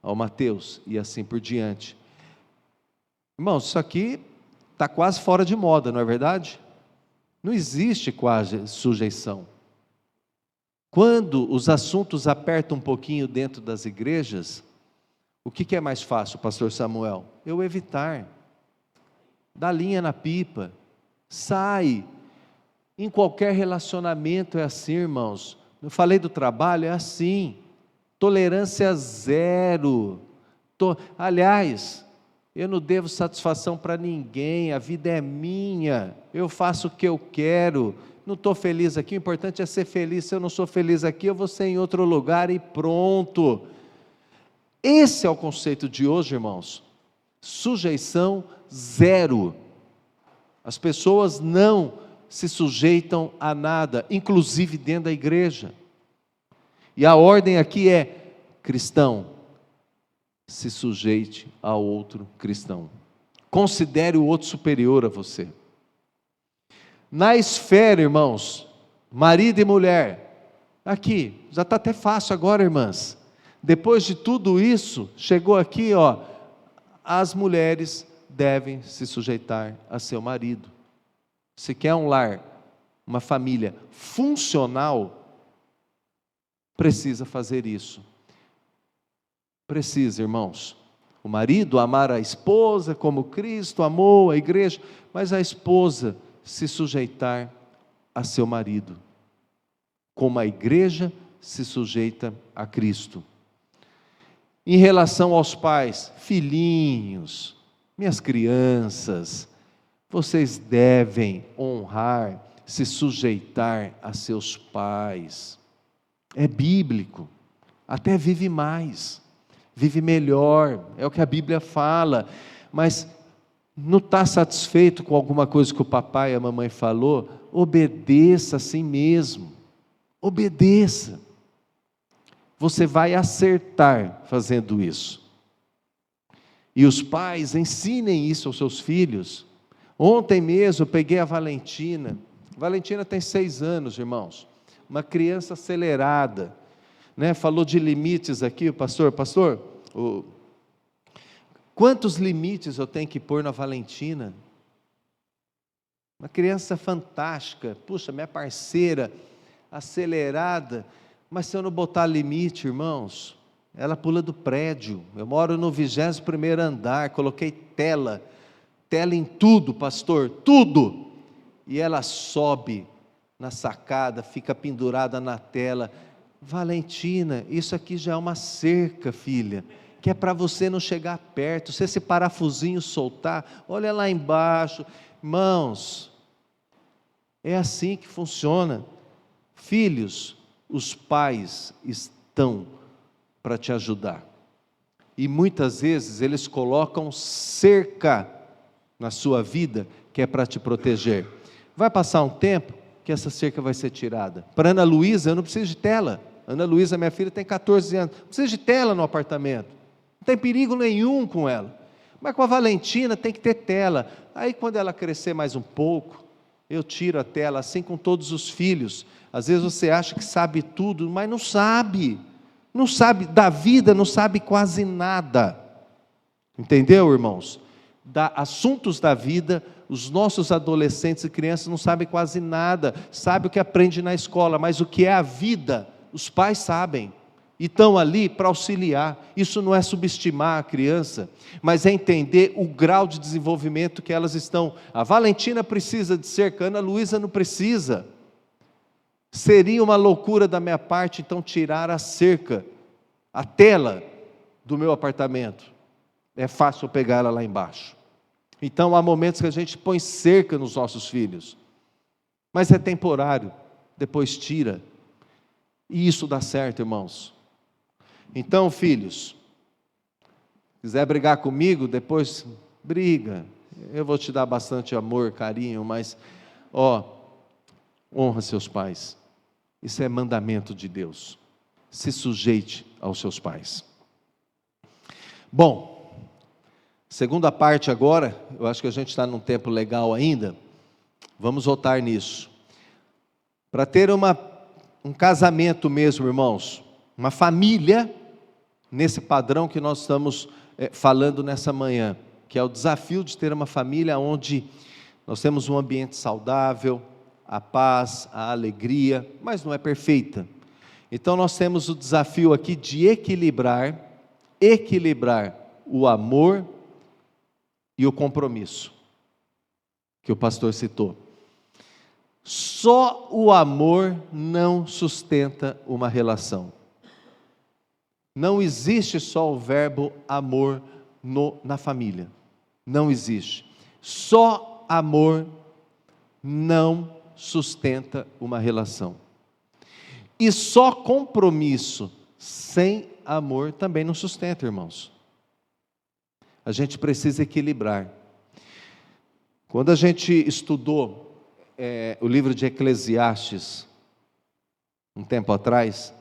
ao Mateus, e assim por diante. Irmãos, isso aqui está quase fora de moda, não é verdade? Não existe quase sujeição. Quando os assuntos apertam um pouquinho dentro das igrejas, o que é mais fácil, pastor Samuel? Eu evitar. Dá linha na pipa. Sai. Em qualquer relacionamento é assim, irmãos. Eu falei do trabalho, é assim. Tolerância zero. Aliás, eu não devo satisfação para ninguém, a vida é minha, eu faço o que eu quero, não estou feliz aqui, o importante é ser feliz, se eu não sou feliz aqui, eu vou ser em outro lugar e pronto. Esse é o conceito de hoje, irmãos. Sujeição zero. As pessoas não se sujeitam a nada, inclusive dentro da igreja. E a ordem aqui é: cristão, se sujeite a outro cristão. Considere o outro superior a você. Na esfera, irmãos, marido e mulher, aqui, já está até fácil agora, irmãs. Depois de tudo isso, chegou aqui, ó, as mulheres devem se sujeitar a seu marido. Se quer um lar, uma família funcional, precisa fazer isso. Precisa, irmãos. O marido amar a esposa como Cristo amou a igreja, mas a esposa se sujeitar a seu marido, como a igreja se sujeita a Cristo. Em relação aos pais, filhinhos, minhas crianças, vocês devem honrar, se sujeitar a seus pais. É bíblico, até vive mais, vive melhor, é o que a Bíblia fala, mas não está satisfeito com alguma coisa que o papai e a mamãe falou, obedeça a si mesmo, obedeça. Você vai acertar fazendo isso. E os pais, ensinem isso aos seus filhos. Ontem mesmo eu peguei a Valentina tem 6 anos, irmãos, uma criança acelerada, né? Falou de limites aqui, o pastor, quantos limites eu tenho que pôr na Valentina? Uma criança fantástica, puxa, minha parceira, acelerada, mas se eu não botar limite, irmãos, ela pula do prédio. Eu moro no 21º andar, coloquei tela em tudo, pastor, tudo, e ela sobe na sacada, fica pendurada na tela. Valentina, isso aqui já é uma cerca, filha, que é para você não chegar perto. Se esse parafusinho soltar, olha lá embaixo. Irmãos, é assim que funciona. Filhos, os pais estão para te ajudar, e muitas vezes eles colocam cerca na sua vida, que é para te proteger. Vai passar um tempo que essa cerca vai ser tirada. Para Ana Luísa, eu não preciso de tela. Ana Luísa, minha filha, tem 14 anos, não precisa de tela no apartamento, não tem perigo nenhum com ela. Mas com a Valentina tem que ter tela. Aí quando ela crescer mais um pouco, eu tiro a tela, assim com todos os filhos. Às vezes você acha que sabe tudo, mas não sabe da vida, não sabe quase nada. Entendeu, irmãos? Assuntos da vida, os nossos adolescentes e crianças não sabem quase nada, sabem o que aprende na escola, mas o que é a vida, os pais sabem, e estão ali para auxiliar. Isso não é subestimar a criança, mas é entender o grau de desenvolvimento que elas estão. A Valentina precisa de cerca, a Ana Luísa não precisa. Seria uma loucura da minha parte, então, tirar a cerca, a tela do meu apartamento. É fácil pegar ela lá embaixo. Então, há momentos que a gente põe cerca nos nossos filhos, mas é temporário, depois tira, e isso dá certo, irmãos. Então, filhos, quiser brigar comigo, depois briga, eu vou te dar bastante amor, carinho, mas, honra seus pais. Isso é mandamento de Deus. Se sujeite aos seus pais. Bom, segunda parte agora, eu acho que a gente está num tempo legal ainda, vamos voltar nisso. para ter um casamento mesmo, irmãos, uma família, nesse padrão que nós estamos falando nessa manhã, que é o desafio de ter uma família onde nós temos um ambiente saudável, a paz, a alegria, mas não é perfeita. Então nós temos o desafio aqui de equilibrar o amor e o compromisso, que o pastor citou. Só o amor não sustenta uma relação. Não existe só o verbo amor na família. Não existe. Só amor não sustenta uma relação. E só compromisso sem amor também não sustenta, irmãos. A gente precisa equilibrar. Quando a gente estudou o livro de Eclesiastes, um tempo atrás,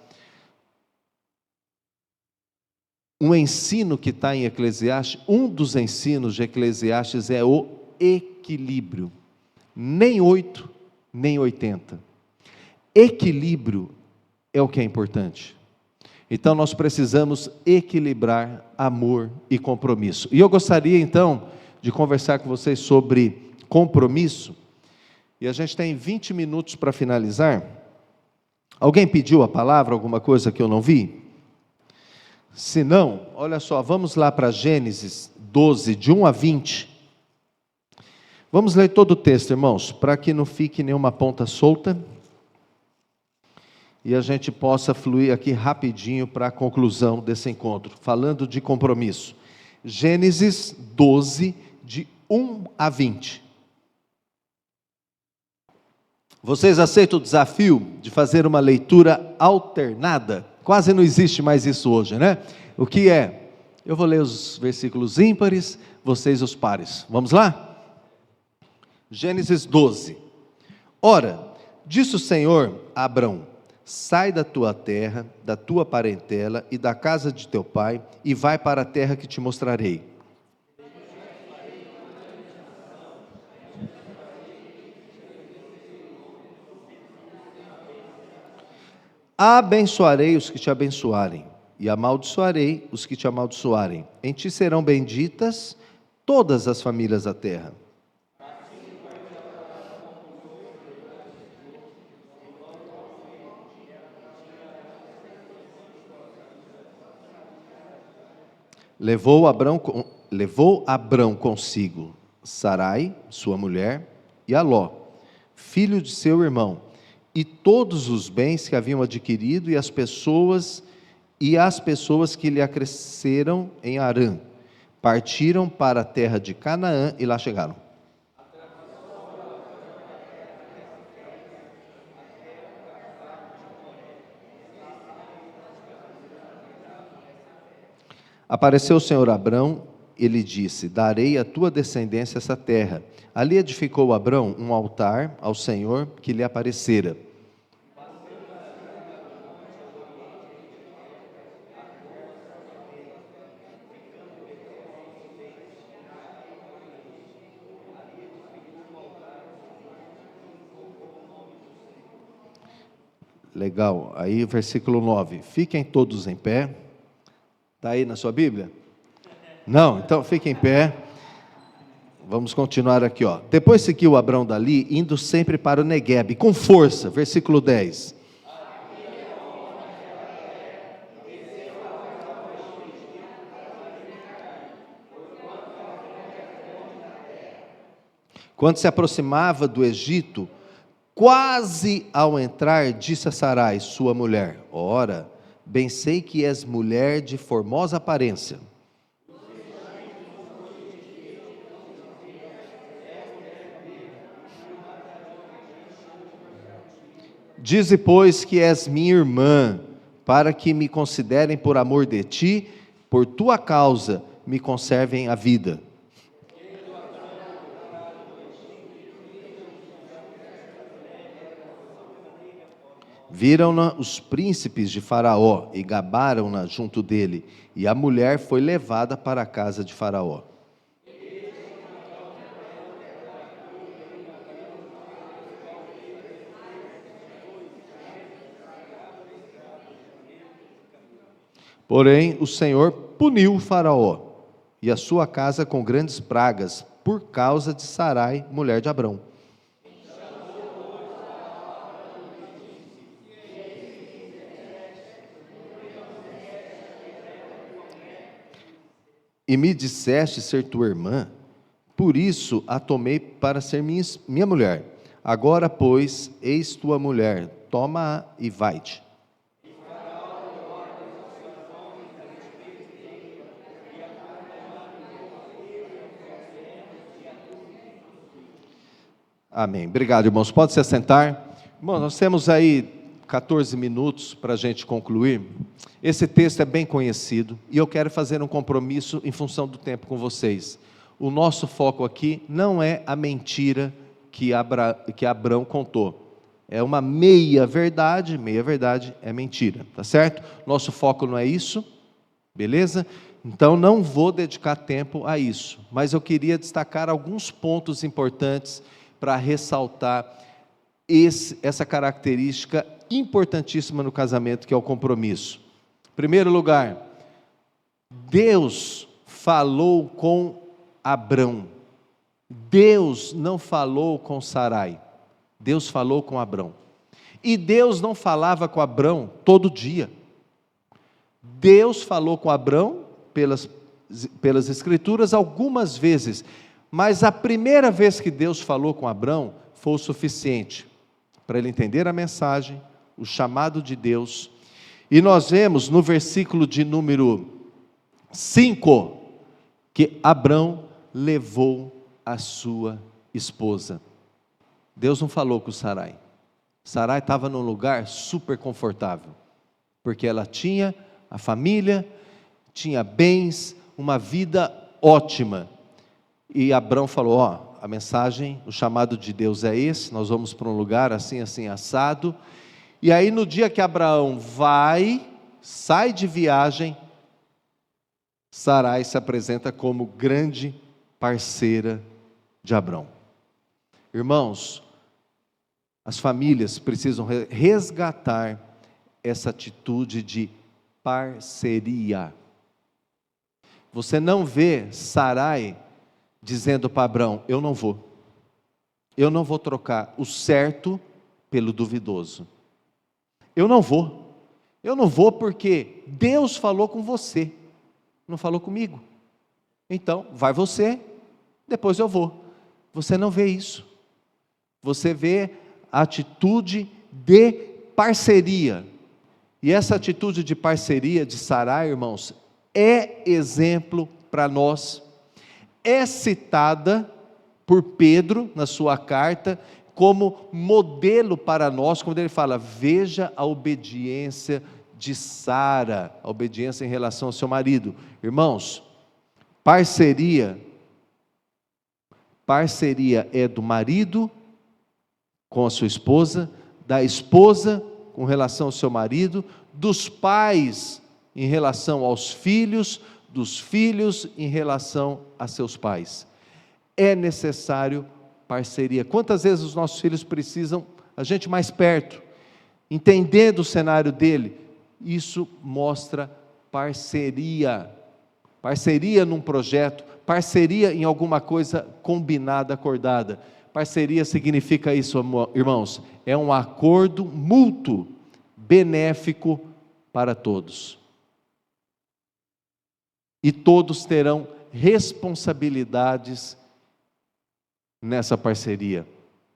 um ensino que está em Eclesiastes, um dos ensinos de Eclesiastes é o equilíbrio. Nem 8, nem 80. Equilíbrio é o que é importante. Então nós precisamos equilibrar amor e compromisso. E eu gostaria então de conversar com vocês sobre compromisso. E a gente tem 20 minutos para finalizar. Alguém pediu a palavra, alguma coisa que eu não vi? Se não, olha só, vamos lá para Gênesis 12, de 1 a 20. Vamos ler todo o texto, irmãos, para que não fique nenhuma ponta solta. E a gente possa fluir aqui rapidinho para a conclusão desse encontro, falando de compromisso. Gênesis 12, de 1 a 20. Vocês aceitam o desafio de fazer uma leitura alternada? Quase não existe mais isso hoje, né? O que é? Eu vou ler os versículos ímpares, vocês os pares. Vamos lá? Gênesis 12. Ora, disse o Senhor a Abrão: sai da tua terra, da tua parentela e da casa de teu pai, e vai para a terra que te mostrarei. Abençoarei os que te abençoarem, e amaldiçoarei os que te amaldiçoarem. Em ti serão benditas todas as famílias da terra. Levou Abrão consigo Sarai, sua mulher, e Aló, filho de seu irmão, e todos os bens que haviam adquirido, e as pessoas que lhe acresceram em Harã. Partiram para a terra de Canaã e lá chegaram. Apareceu o Senhor a Abrão, ele disse: darei à tua descendência essa terra. Ali edificou Abrão um altar ao Senhor que lhe aparecera. Legal, aí versículo 9, fiquem todos em pé. Está aí na sua Bíblia? Não? Então fiquem em pé. Vamos continuar aqui, ó. Depois seguiu Abrão dali, indo sempre para o Neguebe, com força, versículo 10. Quando se aproximava do Egito, quase ao entrar, disse a Sarai, sua mulher: ora, bem sei que és mulher de formosa aparência. Dize, pois, que és minha irmã, para que me considerem por amor de ti, por tua causa me conservem a vida. Viram-na os príncipes de Faraó e gabaram-na junto dele, e a mulher foi levada para a casa de Faraó. Porém, o Senhor puniu o Faraó e a sua casa com grandes pragas, por causa de Sarai, mulher de Abrão. E me disseste ser tua irmã, por isso a tomei para ser minha mulher. Agora, pois, eis tua mulher, toma-a e vai-te. Amém. Obrigado, irmãos. Pode se assentar. Irmãos, nós temos aí 14 minutos para a gente concluir. Esse texto é bem conhecido e eu quero fazer um compromisso em função do tempo com vocês. O nosso foco aqui não é a mentira que Abrão contou. É uma meia verdade é mentira, tá certo? Nosso foco não é isso, beleza? Então não vou dedicar tempo a isso, mas eu queria destacar alguns pontos importantes para ressaltar essa característica importantíssima no casamento, que é o compromisso. Em primeiro lugar, Deus falou com Abrão. Deus não falou com Sarai. Deus falou com Abrão. E Deus não falava com Abrão todo dia. Deus falou com Abrão pelas Escrituras algumas vezes, mas a primeira vez que Deus falou com Abrão foi o suficiente para ele entender a mensagem, o chamado de Deus. E nós vemos no versículo de número 5, que Abrão levou a sua esposa. Deus não falou com Sarai. Sarai estava num lugar super confortável, porque ela tinha a família, tinha bens, uma vida ótima. E Abrão falou, a mensagem, o chamado de Deus é esse, nós vamos para um lugar assim, assim, assado. E aí no dia que Abraão sai de viagem, Sarai se apresenta como grande parceira de Abrão. Irmãos, as famílias precisam resgatar essa atitude de parceria. Você não vê Sarai dizendo para Abrão, eu não vou trocar o certo pelo duvidoso. Eu não vou porque Deus falou com você, não falou comigo. Então, vai você, depois eu vou. Você não vê isso. Você vê a atitude de parceria. E essa atitude de parceria de Sarai, irmãos, é exemplo para nós. É citada por Pedro na sua carta como modelo para nós, quando ele fala, veja a obediência de Sara, a obediência em relação ao seu marido. Irmãos, parceria é do marido com a sua esposa, da esposa com relação ao seu marido, dos pais em relação aos filhos, dos filhos em relação a seus pais. É necessário parceria. Quantas vezes os nossos filhos precisam a gente mais perto, entendendo o cenário dele? Isso mostra parceria. Parceria num projeto, parceria em alguma coisa combinada, acordada. Parceria significa isso, irmãos, é um acordo mútuo, benéfico para todos. E todos terão responsabilidades nessa parceria.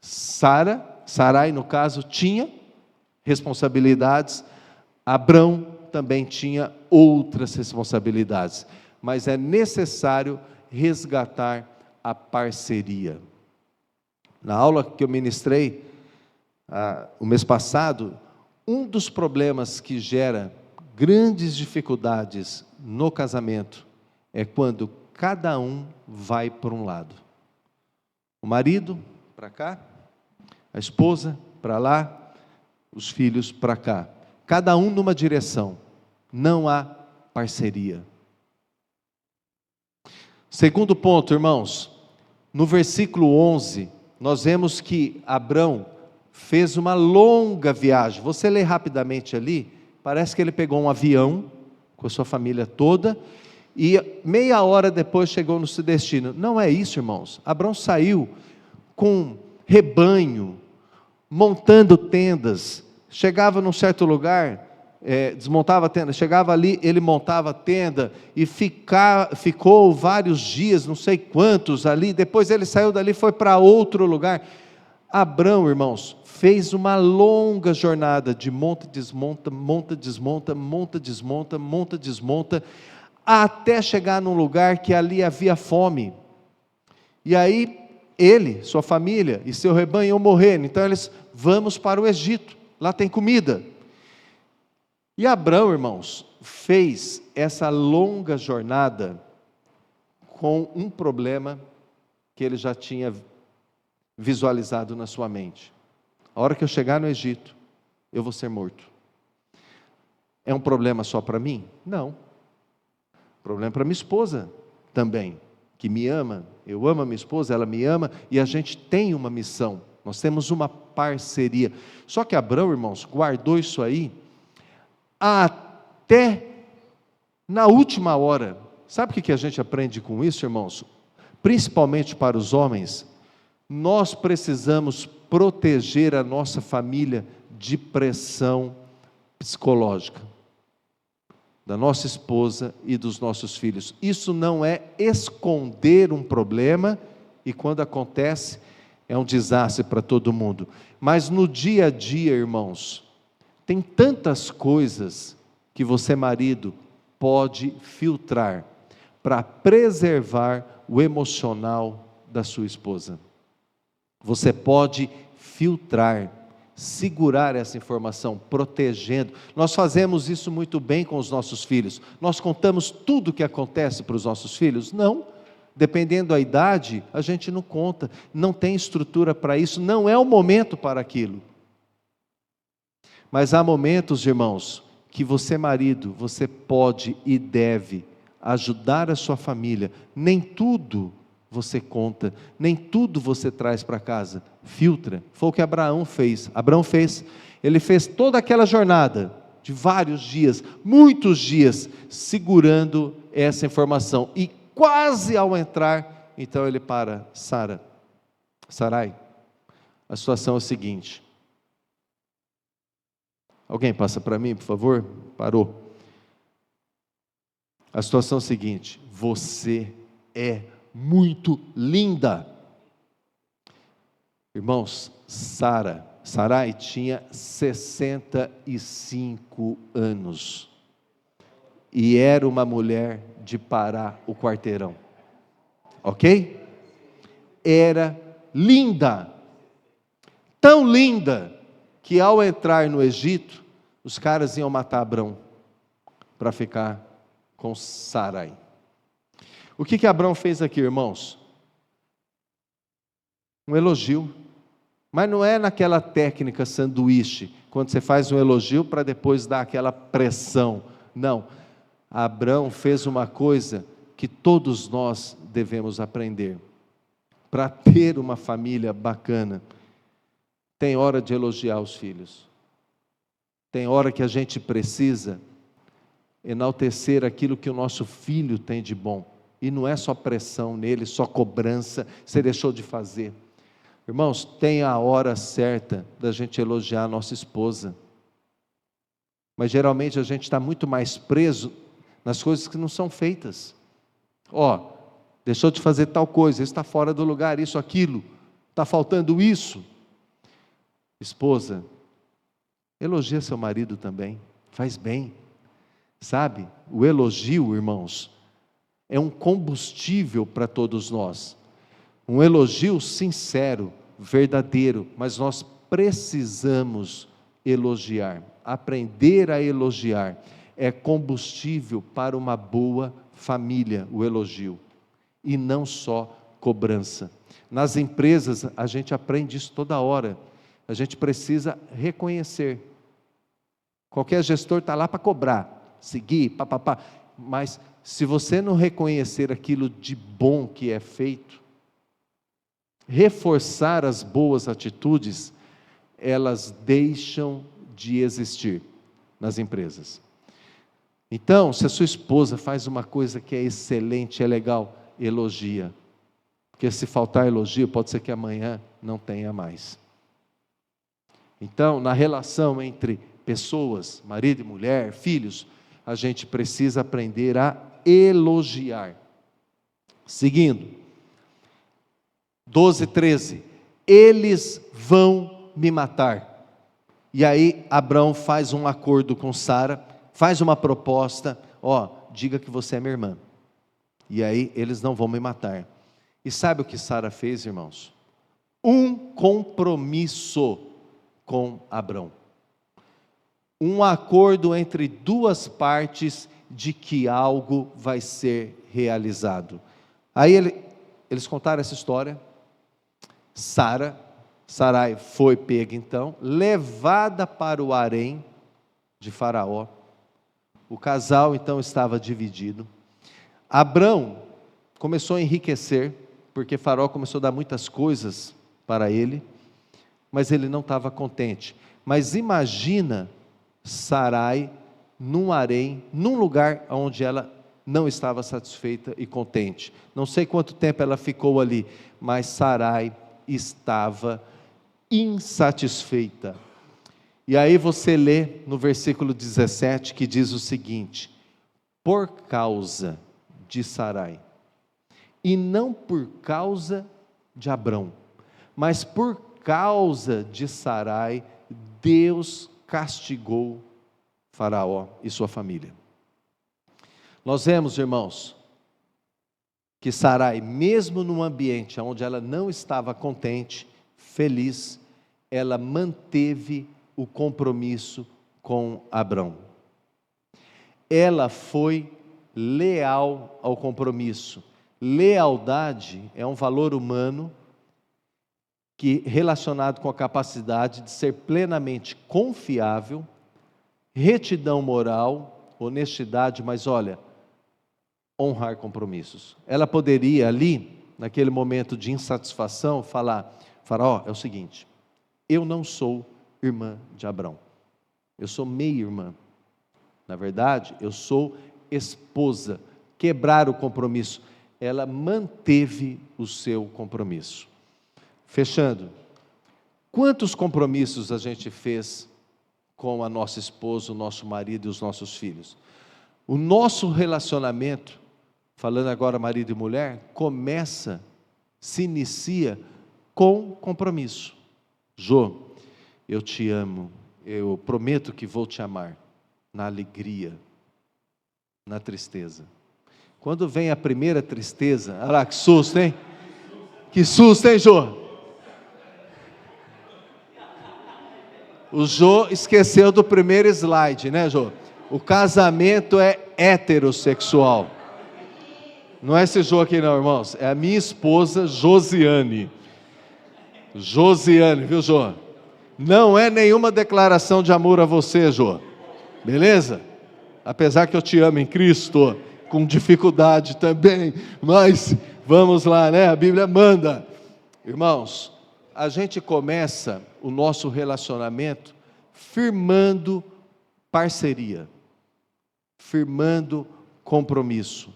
Sarai, no caso, tinha responsabilidades, Abrão também tinha outras responsabilidades, mas é necessário resgatar a parceria. Na aula que eu ministrei o mês passado, um dos problemas que gera grandes dificuldades no casamento é quando cada um vai por um lado. O marido para cá, a esposa para lá, os filhos para cá. Cada um numa direção. Não há parceria. Segundo ponto, irmãos, no versículo 11, nós vemos que Abrão fez uma longa viagem. Você lê rapidamente ali, parece que ele pegou um avião com a sua família toda, e meia hora depois chegou no seu destino. Não é isso, irmãos. Abraão saiu com rebanho, montando tendas, chegava num certo lugar, desmontava a tenda, chegava ali, ele montava a tenda, e ficou vários dias, não sei quantos ali, depois ele saiu dali, foi para outro lugar. Abraão, irmãos, fez uma longa jornada de monta, desmonta, monta, desmonta, monta, desmonta, monta, desmonta, até chegar num lugar que ali havia fome. E aí, ele, sua família e seu rebanho iam morrer. Então eles, vamos para o Egito, lá tem comida. E Abraão, irmãos, fez essa longa jornada com um problema que ele já tinha visualizado na sua mente. A hora que eu chegar no Egito, eu vou ser morto. É um problema só para mim? Não. Problema para minha esposa também, que me ama. Eu amo a minha esposa, ela me ama, e a gente tem uma missão. Nós temos uma parceria. Só que Abraão, irmãos, guardou isso aí até na última hora. Sabe o que a gente aprende com isso, irmãos? Principalmente para os homens, nós precisamos proteger a nossa família de pressão psicológica, da nossa esposa e dos nossos filhos. Isso não é esconder um problema, e quando acontece, é um desastre para todo mundo. Mas no dia a dia, irmãos, tem tantas coisas que você, marido, pode filtrar para preservar o emocional da sua esposa. Você pode filtrar, segurar essa informação, protegendo. Nós fazemos isso muito bem com os nossos filhos. Nós contamos tudo o que acontece para os nossos filhos? Não. Dependendo da idade, a gente não conta, não tem estrutura para isso, não é o momento para aquilo. Mas há momentos, irmãos, que você, marido, você pode e deve ajudar a sua família. Nem tudo você conta, nem tudo você traz para casa. Filtra. Foi o que Abraão fez. Ele fez toda aquela jornada de vários dias, muitos dias, segurando essa informação. E quase ao entrar, então ele para: Sarai, a situação é a seguinte. Alguém passa para mim, por favor? Parou. A situação é a seguinte: você é muito linda. Irmãos, Sarai tinha 65 anos. E era uma mulher de parar o quarteirão. Ok? Era linda. Tão linda que ao entrar no Egito, os caras iam matar Abrão para ficar com Sarai. O que Abrão fez aqui, irmãos? Um elogio. Mas não é naquela técnica sanduíche, quando você faz um elogio para depois dar aquela pressão. Não. Abrão fez uma coisa que todos nós devemos aprender. Para ter uma família bacana, tem hora de elogiar os filhos. Tem hora que a gente precisa enaltecer aquilo que o nosso filho tem de bom. E não é só pressão nele, só cobrança, você deixou de fazer. Irmãos, tem a hora certa da gente elogiar a nossa esposa. Mas geralmente a gente está muito mais preso nas coisas que não são feitas. Deixou de fazer tal coisa, isso está fora do lugar, isso, aquilo, está faltando isso. Esposa, elogia seu marido também, faz bem. Sabe, o elogio, irmãos, é um combustível para todos nós. Um elogio sincero, verdadeiro, mas nós precisamos elogiar. Aprender a elogiar é combustível para uma boa família, o elogio, e não só cobrança. Nas empresas, a gente aprende isso toda hora. A gente precisa reconhecer. Qualquer gestor está lá para cobrar, seguir, papapá. Mas se você não reconhecer aquilo de bom que é feito, reforçar as boas atitudes, elas deixam de existir nas empresas. Então, se a sua esposa faz uma coisa que é excelente, é legal, elogia. Porque se faltar elogio, pode ser que amanhã não tenha mais. Então, na relação entre pessoas, marido e mulher, filhos, a gente precisa aprender a elogiar. Seguindo, 12, 13. Eles vão me matar. E aí Abrão faz um acordo com Sara, faz uma proposta, diga que você é minha irmã. E aí eles não vão me matar. E sabe o que Sara fez, irmãos? Um compromisso com Abrão. Um acordo entre duas partes de que algo vai ser realizado. Aí eles contaram essa história. Sarai foi pega então, levada para o harém de Faraó. O casal então estava dividido. Abrão começou a enriquecer, porque Faraó começou a dar muitas coisas para ele, mas ele não estava contente. Mas imagina Sarai num harém, num lugar onde ela não estava satisfeita e contente. Não sei quanto tempo ela ficou ali, mas Sarai estava insatisfeita. E aí você lê no versículo 17 que diz o seguinte: por causa de Sarai, e não por causa de Abrão, mas por causa de Sarai, Deus castigou Faraó e sua família. Nós vemos, irmãos, que Sarai, mesmo num ambiente onde ela não estava contente, feliz, ela manteve o compromisso com Abrão. Ela foi leal ao compromisso. Lealdade é um valor humano que relacionado com a capacidade de ser plenamente confiável, retidão moral, honestidade, mas olha, honrar compromissos. Ela poderia ali, naquele momento de insatisfação, falar: Faraó, é o seguinte, eu não sou irmã de Abrão, eu sou meia-irmã, na verdade, eu sou esposa. Quebrar o compromisso. Ela manteve o seu compromisso. Fechando, quantos compromissos a gente fez com a nossa esposa, o nosso marido e os nossos filhos? O nosso relacionamento, falando agora marido e mulher, se inicia com compromisso. Jô, eu te amo, eu prometo que vou te amar, na alegria, na tristeza. Quando vem a primeira tristeza, olha lá, que susto, hein? Que susto, hein, Jô? O Jô esqueceu do primeiro slide, né, Jô? O casamento é heterossexual. Não é esse Jô aqui não, irmãos. É a minha esposa, Josiane. Josiane, viu, Jô? Não é nenhuma declaração de amor a você, Jô. Beleza? Apesar que eu te amo em Cristo, com dificuldade também, mas vamos lá, né? A Bíblia manda. Irmãos, a gente começa o nosso relacionamento firmando parceria, firmando compromisso.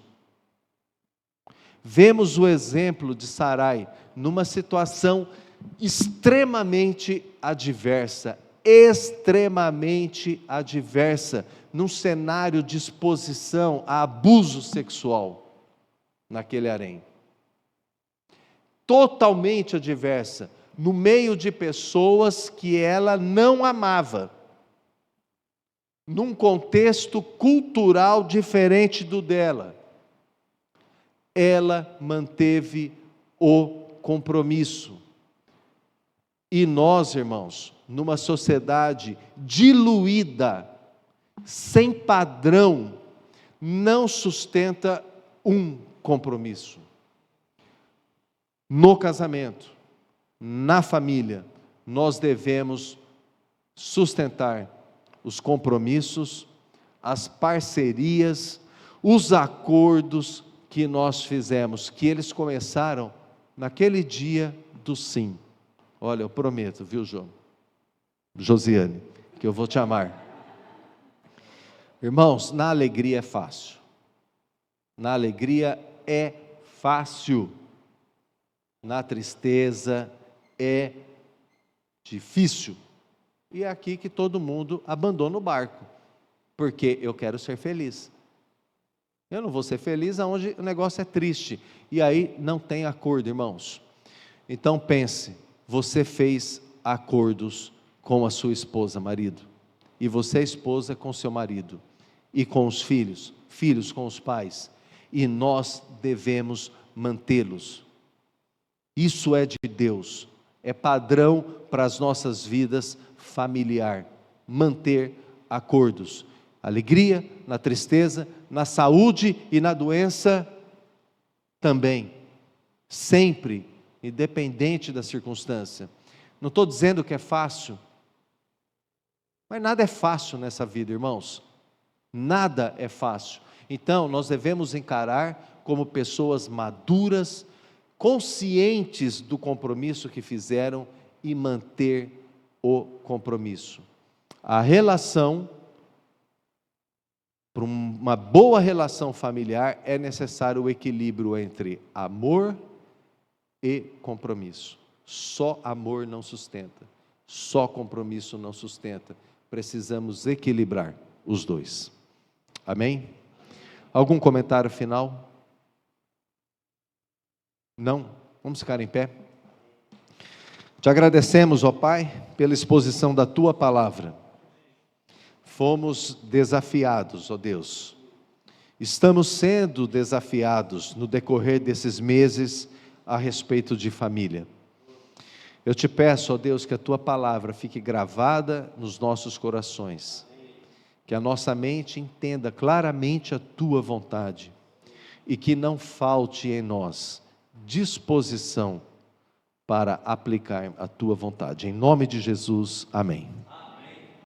Vemos o exemplo de Sarai numa situação extremamente adversa, num cenário de exposição a abuso sexual naquele harém. Totalmente adversa, no meio de pessoas que ela não amava, num contexto cultural diferente do dela. Ela manteve o compromisso. E nós, irmãos, numa sociedade diluída, sem padrão, não sustenta um compromisso. No casamento, na família, nós devemos sustentar os compromissos, as parcerias, os acordos que nós fizemos, que eles começaram naquele dia do sim. Olha, eu prometo, viu, Josiane, que eu vou te amar. Irmãos, na alegria é fácil. Na alegria é fácil. Na tristeza é difícil. E é aqui que todo mundo abandona o barco, porque eu quero ser feliz. Eu não vou ser feliz aonde o negócio é triste. E aí não tem acordo, irmãos. Então pense, você fez acordos com a sua esposa, marido. E você é esposa com seu marido. E com os filhos, filhos com os pais. E nós devemos mantê-los. Isso é de Deus. É padrão para as nossas vidas familiar. Manter acordos. Alegria, na tristeza, na saúde e na doença também. Sempre, independente da circunstância. Não estou dizendo que é fácil, mas nada é fácil nessa vida, irmãos. Nada é fácil. Então, nós devemos encarar como pessoas maduras, conscientes do compromisso que fizeram e manter o compromisso. A relação, para uma boa relação familiar, é necessário o equilíbrio entre amor e compromisso. Só amor não sustenta, só compromisso não sustenta. Precisamos equilibrar os dois. Amém? Algum comentário final? Não? Vamos ficar em pé? Te agradecemos, ó Pai, pela exposição da Tua palavra. Fomos desafiados, ó Deus. Estamos sendo desafiados no decorrer desses meses a respeito de família. Eu te peço, ó Deus, que a Tua palavra fique gravada nos nossos corações. Que a nossa mente entenda claramente a Tua vontade. E que não falte em nós disposição para aplicar a Tua vontade. Em nome de Jesus, amém.